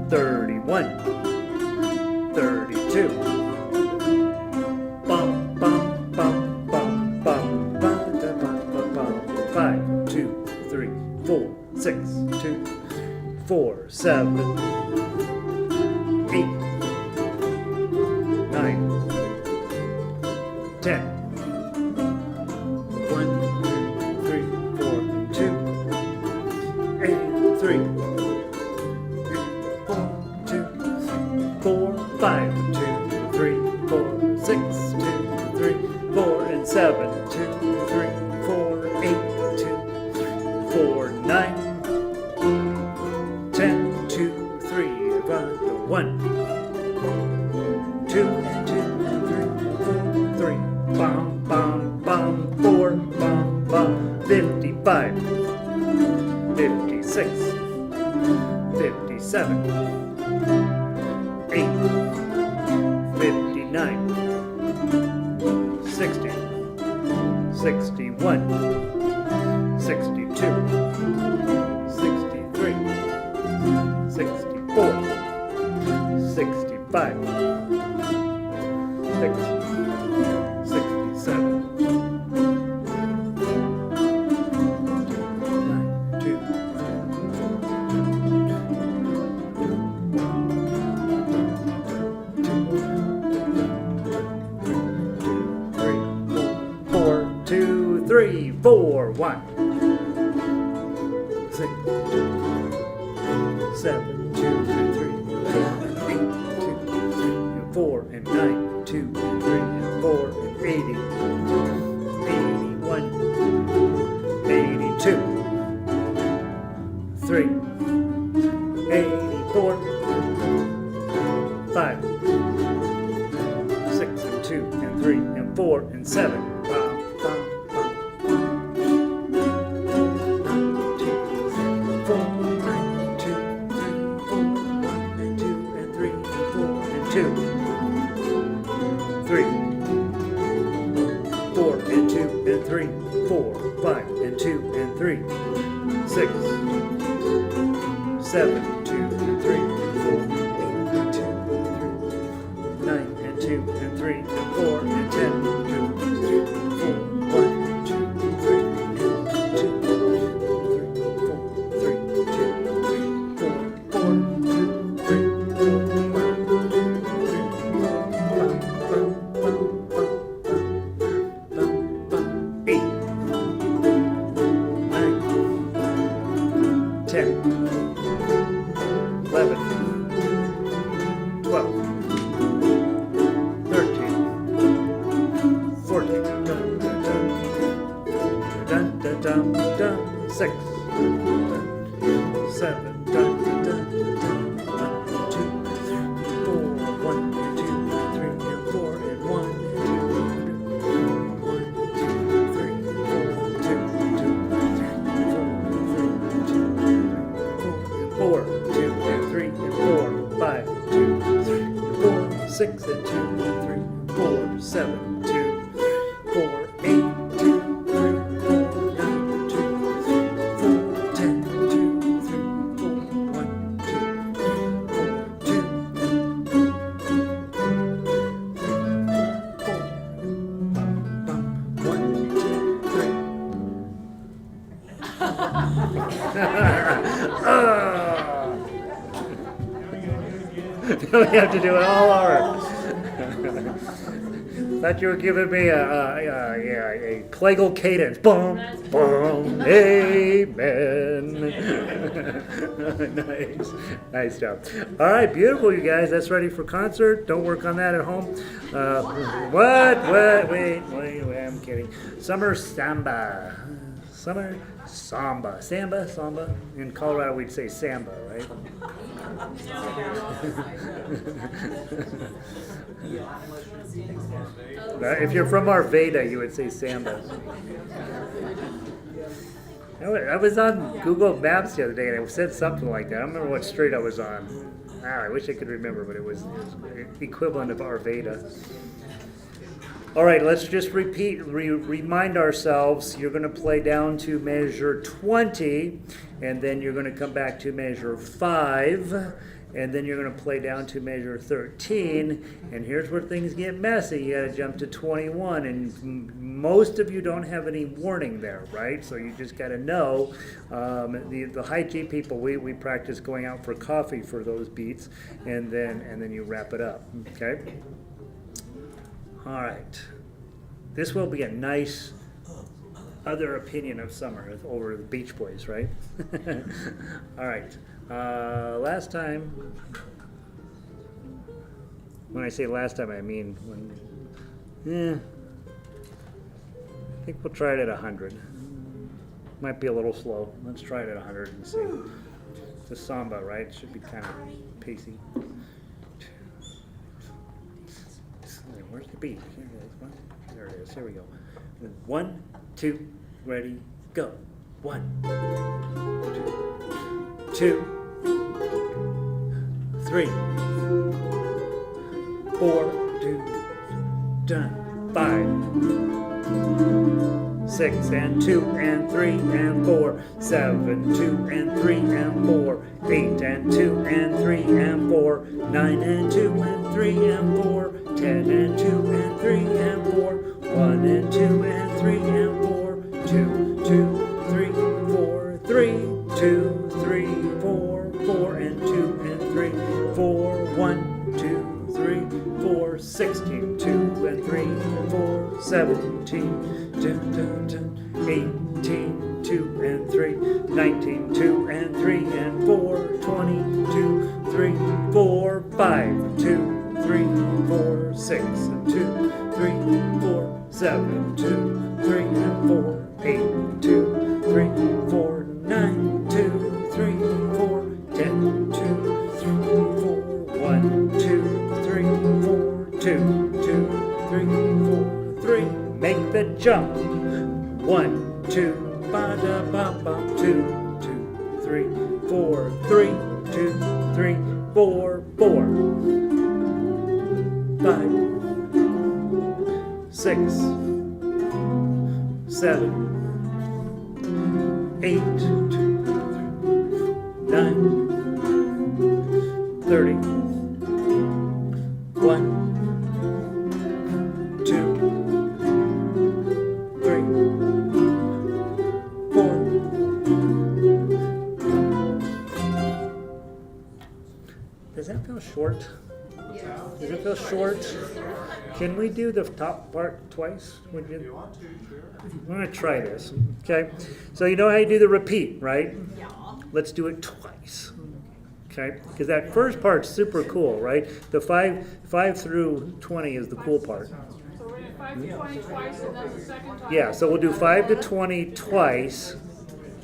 31, 32. Bum, bum, bum, bum, bum, bum, da, bum, bum, bum. 5, 2, 3, 4, 6, 2, 4, 7, 8, 9, 10. 1, 2, 3, 4, 2, 8, 3, 4, 2, 4, 5, 2, 3, 4, 6, 2, 3, 4, and 7, 2, 3, 4, 8, 2, 4, 9, 10, 2, 3, 1, 2, 3, bum, bum, bum, 4, bum, bum, 55, 56, 57, 8, 59, 60, 61, 62, 63, 64, 65, 67, 2, 4, 2, 3, 4, 1, 6, 7, 2, 3, 4, 8, 2, 4, and 9, 2, 3, and 4, and 80, 81, 82, 3, 84, 5, 6, and 2, and 3, and 4, and 7. We have to do it all over. Thought you were giving me a plagal cadence. Boom, boom, amen. Nice job. All right, beautiful, you guys. That's ready for concert. Don't work on that at home. What? Wait, I'm kidding. Summer Samba. Summer Samba. Samba. In Colorado, we'd say Samba, right? If you're from Arvada, you would say Samba. I was on Google Maps the other day, and it said something like that. I don't remember what street I was on. I wish I could remember, but it was equivalent of Arvada. All right, let's just remind ourselves, you're going to play down to measure 20, and then you're going to come back to measure 5, and then you're going to play down to measure 13, and here's where things get messy. You got to jump to 21, and most of you don't have any warning there, right? So you just got to know. The high G people, we practice going out for coffee for those beats, and then you wrap it up, okay? All right, this will be a nice other opinion of summer over the Beach Boys, right? All right, last time, when I say last time, I mean I think we'll try it at 100. Might be a little slow. Let's try it at 100 and see. It's a samba, right? It should be kind of pacey. Where's the beat? Here it is. There it is. Here we go. 1, 2, ready, go. 1, 2, 3, 4, 2, done. 5, 6 and 2 and 3 and 4, 7, 2 and 3 and 4, 8 and 2 and 3 and 4, 9 and 2 and 3 and 4, 10 and 2 and 3 and 4, 1 and 2 and 3 and 4, 2, 2, 3, 4, 3, 2, 3, 4, 4 and 2 and 3, 4, 1, 2, 3, 4, 16, 2 and 3 and 4, 17, 18, 2 and 3, 19, 2 and 3 and 4, 20, 2, 3, 4, 5, 2, 3, 4, 6, and 2, 3, 4, 7, 2, 3, and 4, 8, 2, 3, 4, 9, 2, 3, 4, 10, 2, 3, 4, 1, 2, 3, 4, 2, 2, 3, 4, 3. Make the jump. 1, 2, ba da ba ba, 2, 2, 3, 4, 3, 2, 3, 4, 4. 5, 6, 7, 8, 9, 30, 1, 2, 3, 4. Does that feel short? Does it feel short? Can we do the top part twice? Would If you you? want to, sure. We're gonna try this, okay? So you know how you do the repeat, right? Yeah. Let's do it twice, okay? Because that first part's super cool, right? The 5 through 20 is the cool part. So we're gonna 5 to 20 twice and then the second time. Yeah, so we'll do 5 to 20 twice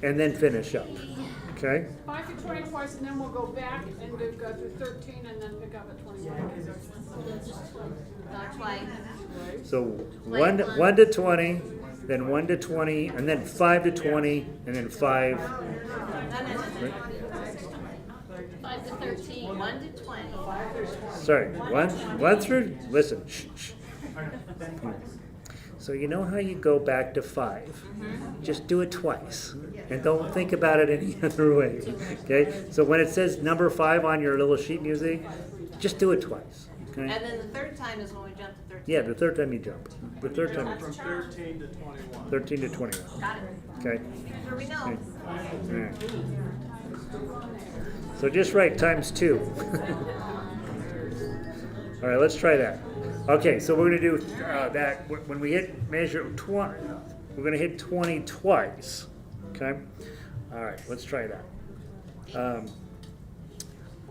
and then finish up, okay? 5 to 20 twice and then we'll go back and go through 13 and then pick up at 21. Not twice. So 1 to 20, then 1 to 20, and then 5 to 20, and then 5. 5 to 13. 1 to 20. Sorry, 1 through, listen, shh, shh. So you know how you go back to 5? Just do it twice, and don't think about it any other way, okay? So when it says number 5 on your little sheet music, just do it twice, okay? And then the third time is when we jump to 13. Yeah, the third time you jump. The third time, From 13 to 21. 13 to 21, Got it. okay? Sure we know. Alright. So just write times 2. All right, let's try that. Okay, so we're gonna do that when we hit measure 20. We're gonna hit 20 twice. Okay. All right, let's try that.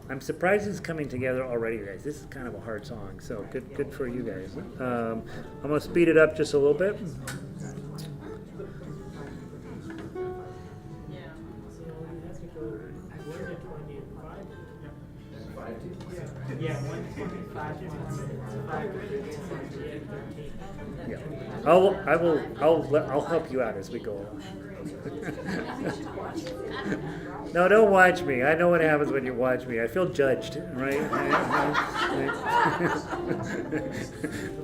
I'm surprised it's coming together already, guys. This is kind of a hard song, so good for you guys. I'm gonna speed it up just a little bit. So you have to go 1 to 20 and 5. Yeah, 125 to 5 to 13. Yeah. I'll help you out as we go along. No, don't watch me. I know what happens when you watch me. I feel judged, right?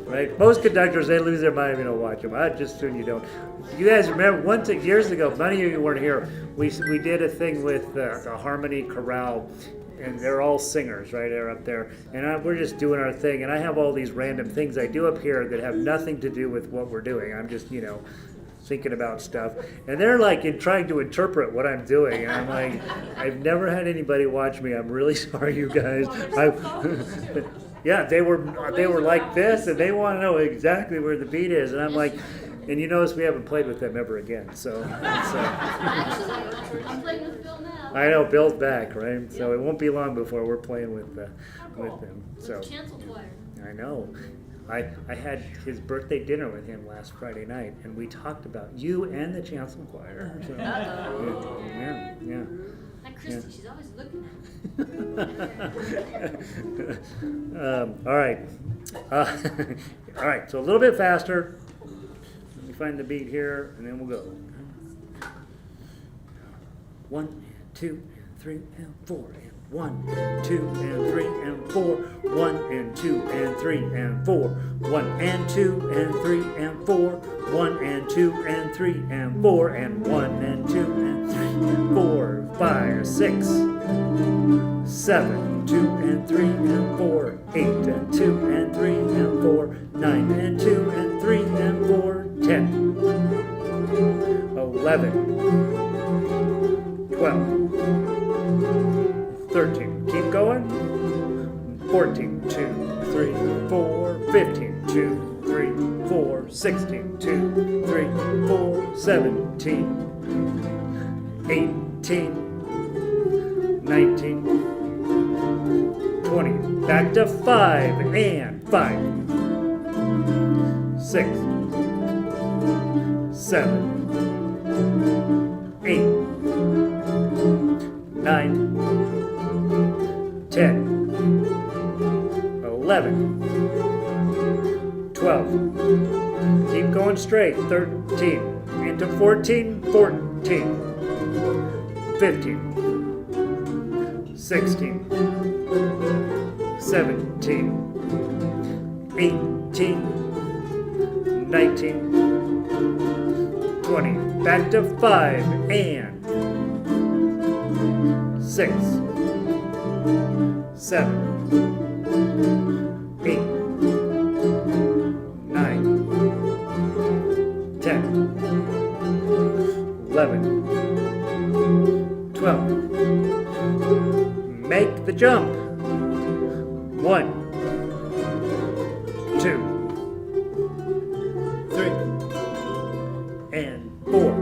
Right? Most conductors, they lose their mind if you don't watch them. I just assume you don't. You guys remember years ago, none of you weren't here, we did a thing with the Harmony Chorale, and they're all singers, right? They're up there. And we're just doing our thing, and I have all these random things I do up here that have nothing to do with what we're doing. I'm just, thinking about stuff, and they're like trying to interpret what I'm doing, and I'm like, I've never had anybody watch me. I'm really sorry, you guys. Yeah, they were like this, and they want to know exactly where the beat is, and I'm like, and you notice we haven't played with them ever again. So Actually, I'm playing with Bill now. I know Bill's back, right? So it won't be long before we're playing with them. So With chancel choir. I know. I had his birthday dinner with him last Friday night, and we talked about you and the chancel choir. So, yeah. That Christie, she's always looking at me. All right. All right, so a little bit faster. Let me find the beat here, and then we'll go. 1 and 2 and 3 and 4 and 1, 2 and 3 and 4, 1 and 2 and 3 and 4, 1 and 2 and 3 and 4, 1 and 2 and 3 and 4, and 1 and 2 and 3 and 4, 5, 6, 7, 2 and 3 and 4, 8 and 2 and 3 and 4, 9 and 2 and 3 and 4, 10, 11, 12, 13, keep going, 14, 2, 3, 4, 15, 2, 3, 4, 16, 2, 3, 4, 17, 18, 19, 20, back to 5, and 5, 6, 7, 8, 9, 10, 11, 12, keep going straight, 13, into 14, 14, 15, 16, 17, 18, 19, 20, back to 5, and 6, 7, 8, 9, 10, 11, 12. Make the jump. 1, 2, 3, and 4,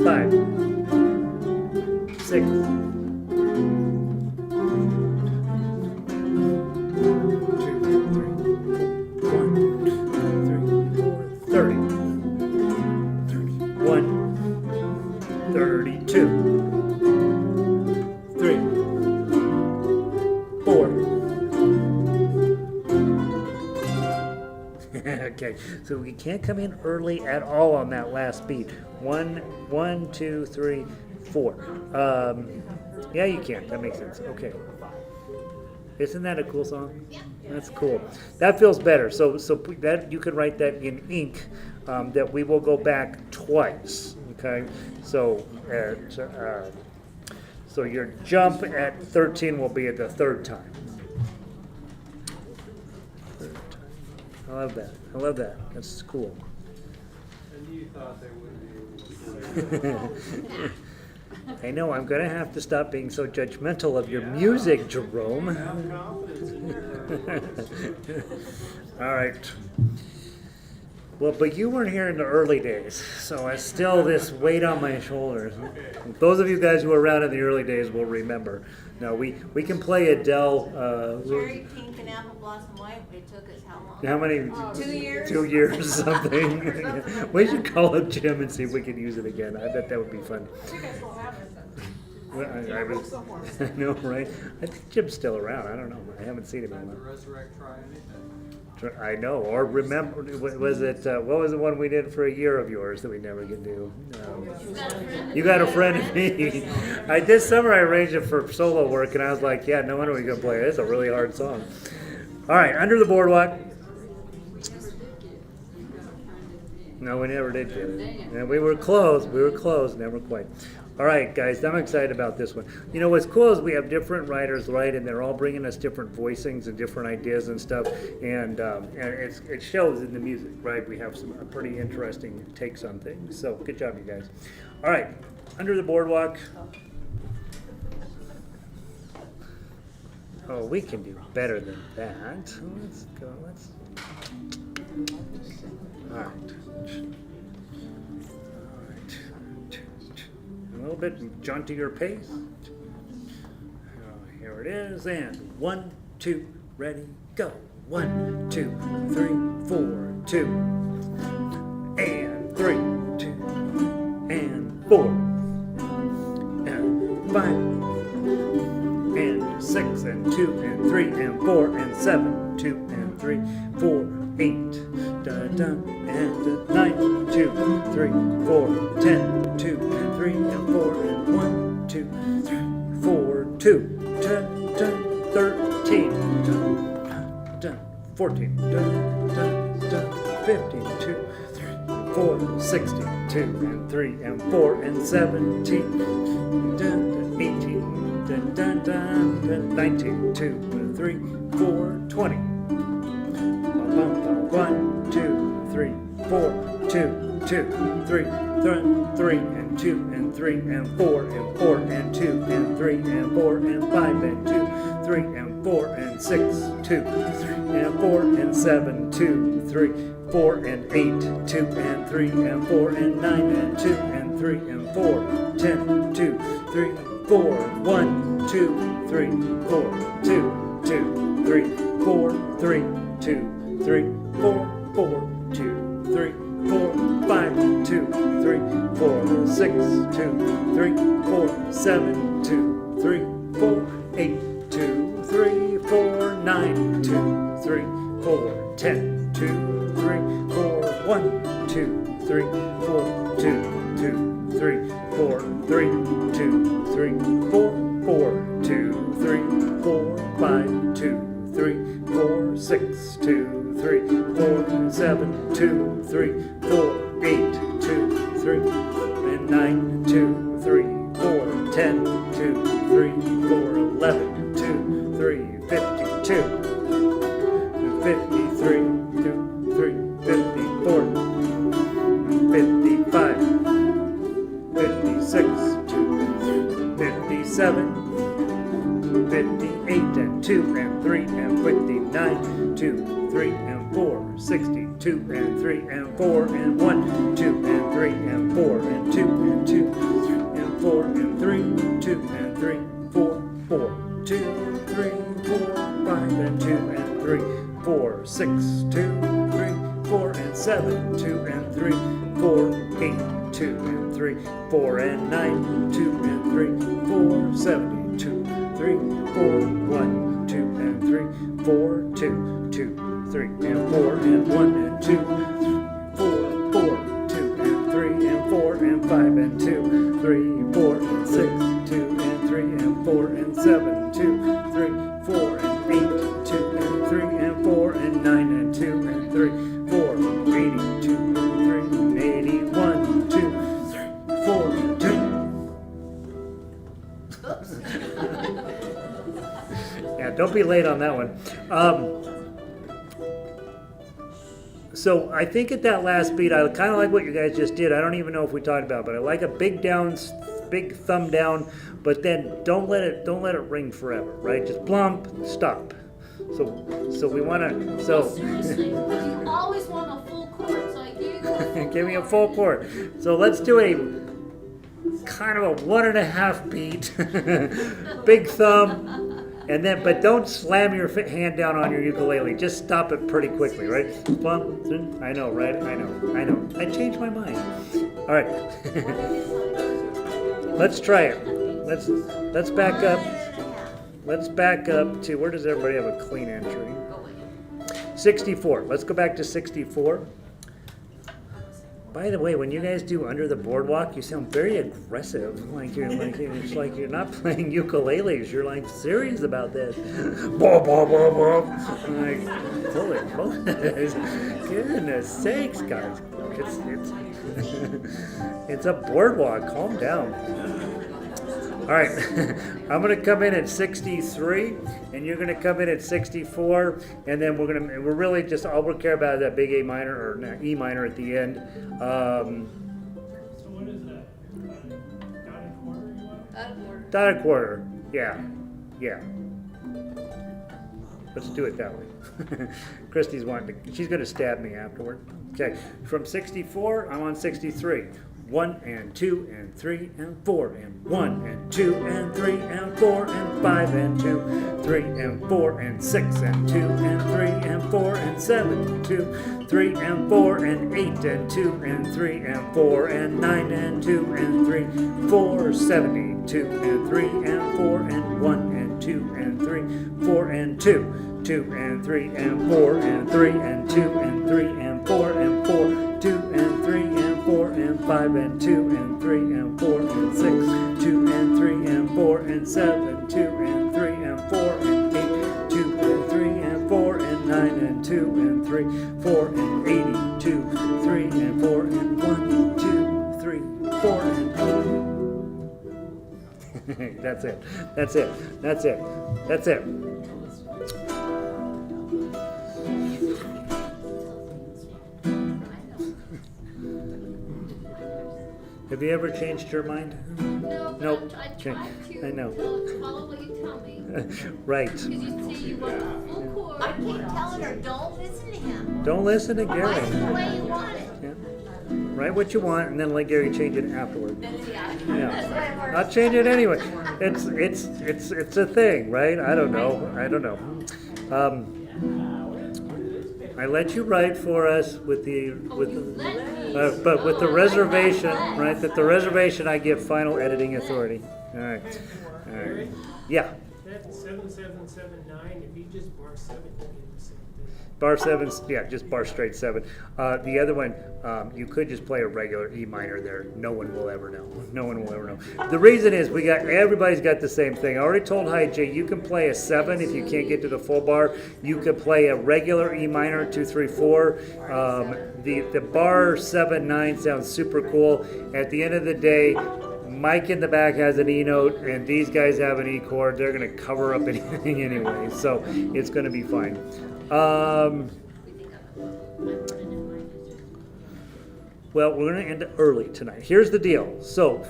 5, 6, 32, 3, 4. Okay, so we can't come in early at all on that last beat. 1, 2, 3, 4. Yeah, you can. That makes sense. Okay. Isn't that a cool song? Yeah. That's cool. That feels better. So that you could write that in ink. That we will go back twice. Okay. So so your jump at 13 will be at the third time. I love that. I love that. That's cool. And you thought they wouldn't be able to. I know, I'm going to have to stop being so judgmental of your music, Jerome. Have confidence in your All right. Well, but you weren't here in the early days, so I still this weight on my shoulders. Those of you guys who were around in the early days will remember. Now, we can play Adele. Cherry pink and apple blossom white, it took us how long? How many? 2 years? 2 years or something. We should call up Jim and see if we can use it again. I bet that would be fun. You guys will have it then. Well, I was, I know, right? I think Jim's still around. I don't know. I haven't seen him in a Time to while. resurrect, try anything. I know. Or remember, was it? What was the one we did for a year of yours that we never could do? You got a friend of me. This summer I arranged it for solo work, and I was like, yeah, no wonder we could play it. It's a really hard song. All right, Under the Boardwalk. No, we never did get it. Yeah, we were close. We were close. Never quite. All right, guys, I'm excited about this one. You know, what's cool is we have different writers, right? And they're all bringing us different voicings and different ideas and stuff. And it shows in the music, right? We have some pretty interesting takes on things. So good job, you guys. All right, Under the Boardwalk. Oh, we can do better than that. Let's go. All right. A little bit jauntier pace. Here it is, and 1, 2, ready, go. 1, 2, 3, 4, 2, and 3, 2, and 4, and 5, and 6, and 2, and 3, and 4, and 7, 2, and 3, 4, 8, da da, and 9, 2, 3, 4, 10, 2, and 3, and 4, and 1, 2, 3, 4, 2, 10, 10, 13, 10, 14, 15, 2, 3, 4, 16, 2, and 3, and 4, and 17, 18, 19, 2, and 3, 4, 20. 1, 2, 3, 4, 2, 2, 3, 3, and 2, and 3, and 4, and 4, and 2, and 3, and 4, and 5, and 2, 3, and 4, and 6, 2, 3, and 4, and 7, 2, 3, 4, and 8, 2, and 3, and 4, and 9, and 2, and 3, and 4, 10, 2, 3, 4, 1, 2, 3, 4, 2, 2, 3, 4, 3, 2, 3, 4, 4, 2, 3, 4, 5, 2, 3, 4, 6, 2, 3, 4, 7, 2, 3, 4, 8, 2, 3, 4, 9, 2, 3, 4, 10, 2, 3, 4, 1, 2, 3, 4, 2, 2, 3, 4, 3, 2, 3, 4, 4, 2, 3, 4, 5, 2, 3, 4, 6, 2, 3, 4, 7, 2, 3, 4, 8, 2, 3, and 9, 2, 3, 4, 10, 2, 3, 4, 11, 2, 3, 52, 53, 2, 3, 54, 55, 56, 2, 57, 58, and 2, and 3, and 59, 2, 3, and 4, 60, 2, and 3, and 4, and 1, 2, and 3, and 4, and 2, and 2, 3, and 4, and 3, 2, and 3, 4, 4, 2, 3, 4, 5, and 2, and 3, 4, 6, 2, 3, 4, and 7, 2, and 3, 4, 8, 2, and 3, 4, and 9, 2, and 3, 4, 70, 2, 3, 4, 1, 2, and 3, 4, 2, 2, 3, and 4, and 1, and 2, 4, 4, 2, and 3, and 4, and 5, and 2, 3, 4, and 6, 2, and 3, and 4, and 7, 2, 3, 4, and 8, 2, and 3, and 4, and 9, and 2, and 3, 4, 82, 3, 81, 2, 3, 4, 2. Yeah, don't be late on that one. So I think at that last beat, I kind of like what you guys just did. I don't even know if we talked about it, but I like a big down, big thumb down, but then don't let it ring forever, right? Just plump, stop. So we want to, Seriously, you always want a full chord, so I give you a give me a full chord. So let's do a kind of a 1.5 beat, big thumb. And then, but don't slam your hand down on your ukulele. Just stop it pretty quickly, right? Plump. I know, right? I know. I changed my mind. All right. Let's try it. let's back up. Let's back up to, where does everybody have a clean entry? 64. Let's go back to 64. By the way, when you guys do Under the Boardwalk, you sound very aggressive. It's like you're not playing ukuleles. You're like serious about this. Bob, bob, bob, bob. I'm like, holy moly. Goodness sakes, guys. It's a boardwalk. Calm down. All right, I'm gonna come in at 63, and you're gonna come in at 64, and then we're really just all we care about is that big A minor or E minor at the end. So what is that? Dotted quarter you want? Dotted quarter, yeah. Let's do it that way. Christie's she's gonna stab me afterward. Okay, from 64, I'm on 63. 1 and 2 and 3 and 4 and 1 and 2 and 3 and 4 and 5 and 2, 3 and 4 and 6 and 2 and 3 and 4 and 7 and 2, 3 and 4 and 8 and 2 and 3 and 4 and 9 and 2 and 3, 4, 72 and 3 and 4 and 1 and 2 and 3, 4 and 2, 2 and 3 and 4 and 3 and 2 and 3 and 4 and 4, 2 and 3 and 4 and 5 and 2 and 3 and 4 and 6, 2 and 3 and 4 and 7, 2 and 3 and 4 and 8, 2 and 3 and 4 and 9 and 2 and 3, 4 and 82, 3 and 4 and 1, 2, 3, 4 and 8. That's it. Have you ever changed your mind? No, but Nope. I Okay. try to I know. follow what you tell me. Right. Because you say you want the full chord. I keep telling her, don't listen to him. Don't listen to Write Gary. it the way you want it. Yeah. Write what you want and then let Gary change it afterward. Yeah. Yeah. I'll change it anyway. It's a thing, right? I don't know. I let you write for us but with the reservation, right? That the reservation I give final editing authority. All right. Yeah. That 7779, if you just bar 7, you get the same thing. Bar 7, yeah, just bar straight 7. The other one, you could just play a regular E minor there. No one will ever know. The reason is everybody's got the same thing. I already told Hi J, you can play a 7 if you can't get to the full bar. You could play a regular E minor, 2, 3, 4. The bar 7, 9 sounds super cool. At the end of the day, Mike in the back has an E note, and these guys have an E chord. They're going to cover up anything anyway, so it's going to be fine. Well, we're going to end early tonight. Here's the deal. So,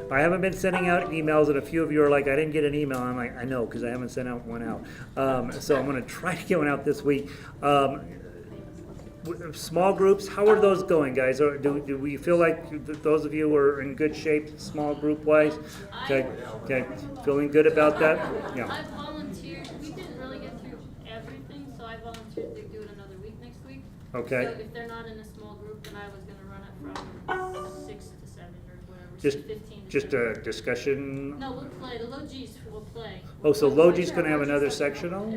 I haven't been sending out emails, and a few of you are like, I didn't get an email. I'm like, I know, because I haven't sent out one out. So I'm going to try to get one out this week. Small groups, how are those going, guys? Or do we feel like those of you are in good shape, small group wise? Okay, feeling good about that? Yeah. I volunteered. We didn't really get through everything, so I volunteered to do it another week next week. Okay. So if they're not in a small group, then I was going to run it from 6 to 7 or whatever. Just 15 to just 7. a discussion. No, we'll play. The low G's will play. Oh, so Logi's going to have another sectional?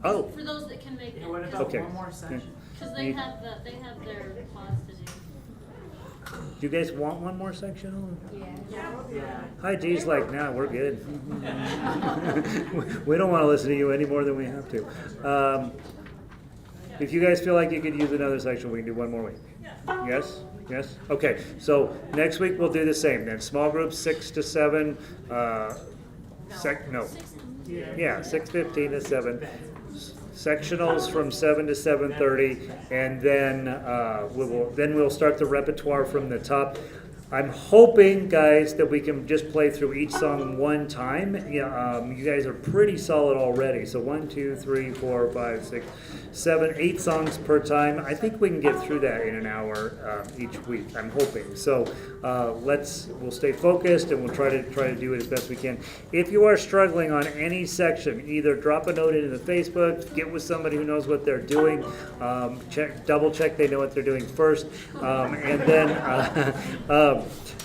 Oh, For those that can make it. What about okay. one more section? Because they have their class to do. Do you guys want one more sectional? Yeah. Hi, G's like, nah, we're good. We don't want to listen to you any more than we have to. If you guys feel like you could use another section, we can do one more week. Yes? Yes? Okay, so next week we'll do the same then. Small groups, 6 to 7. No. 6:15 to 7. Sectionals from 7 to 7:30, and then we'll start the repertoire from the top. I'm hoping, guys, that we can just play through each song one time. Yeah, you guys are pretty solid already. So 1, 2, 3, 4, 5, 6, 7, 8 songs per time. I think we can get through that in an hour each week. I'm hoping. So we'll stay focused and we'll try to do it as best we can. If you are struggling on any section, either drop a note into the Facebook, get with somebody who knows what they're doing, double check they know what they're doing first, and then.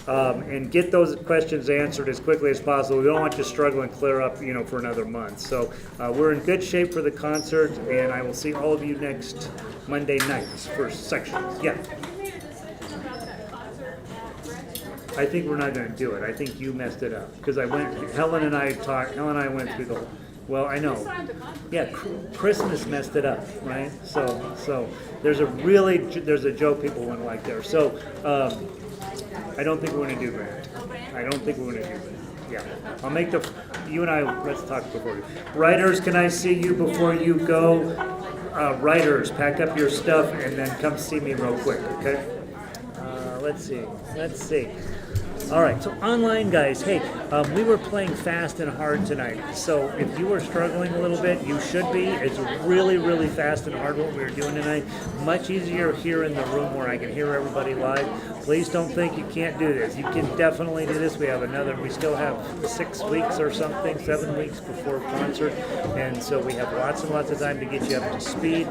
and get those questions answered as quickly as possible. We don't want you to struggle and clear up, for another month. So we're in good shape for the concert, and I will see all of you next Monday nights for sections. Yeah. Have you made a decision about that concert at Rehearsals? I think we're not going to do it. I think you messed it up because Helen and I went through the whole. Well, I know. You signed the contract. Yeah, Christmas messed it up, right? So there's a joke people wouldn't like there. So I don't think we're going to do that. I don't think we're going to do that. Yeah, I'll make you and I, let's talk before. Writers, can I see you before you go? Writers, pack up your stuff and then come see me real quick, okay? Let's see. All right, so online guys, hey, we were playing fast and hard tonight. So if you were struggling a little bit, you should be. It's really, really fast and hard what we were doing tonight. Much easier here in the room where I can hear everybody live. Please don't think you can't do this. You can definitely do this. We still have 6 weeks or something, 7 weeks before concert. And so we have lots and lots of time to get you up to speed.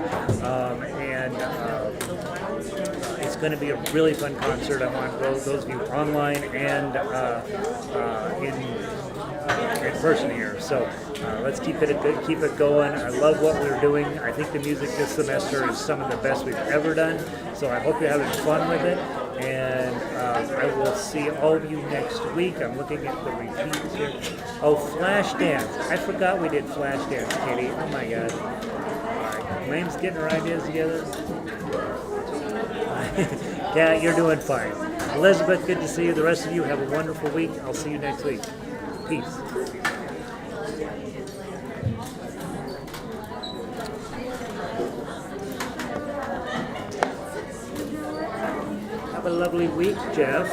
It's going to be a really fun concert. I want those of you online and in person here. So let's keep it going. I love what we're doing. I think the music this semester is some of the best we've ever done. So I hope you're having fun with it. And I will see all of you next week. I'm looking at the repeats here. Oh, Flash Dance. I forgot we did Flash Dance, Katie. Oh my God. All right. Lane's getting her ideas together. Yeah, you're doing fine. Elizabeth, good to see you. The rest of you have a wonderful week. I'll see you next week. Peace. Have a lovely week, Jeff.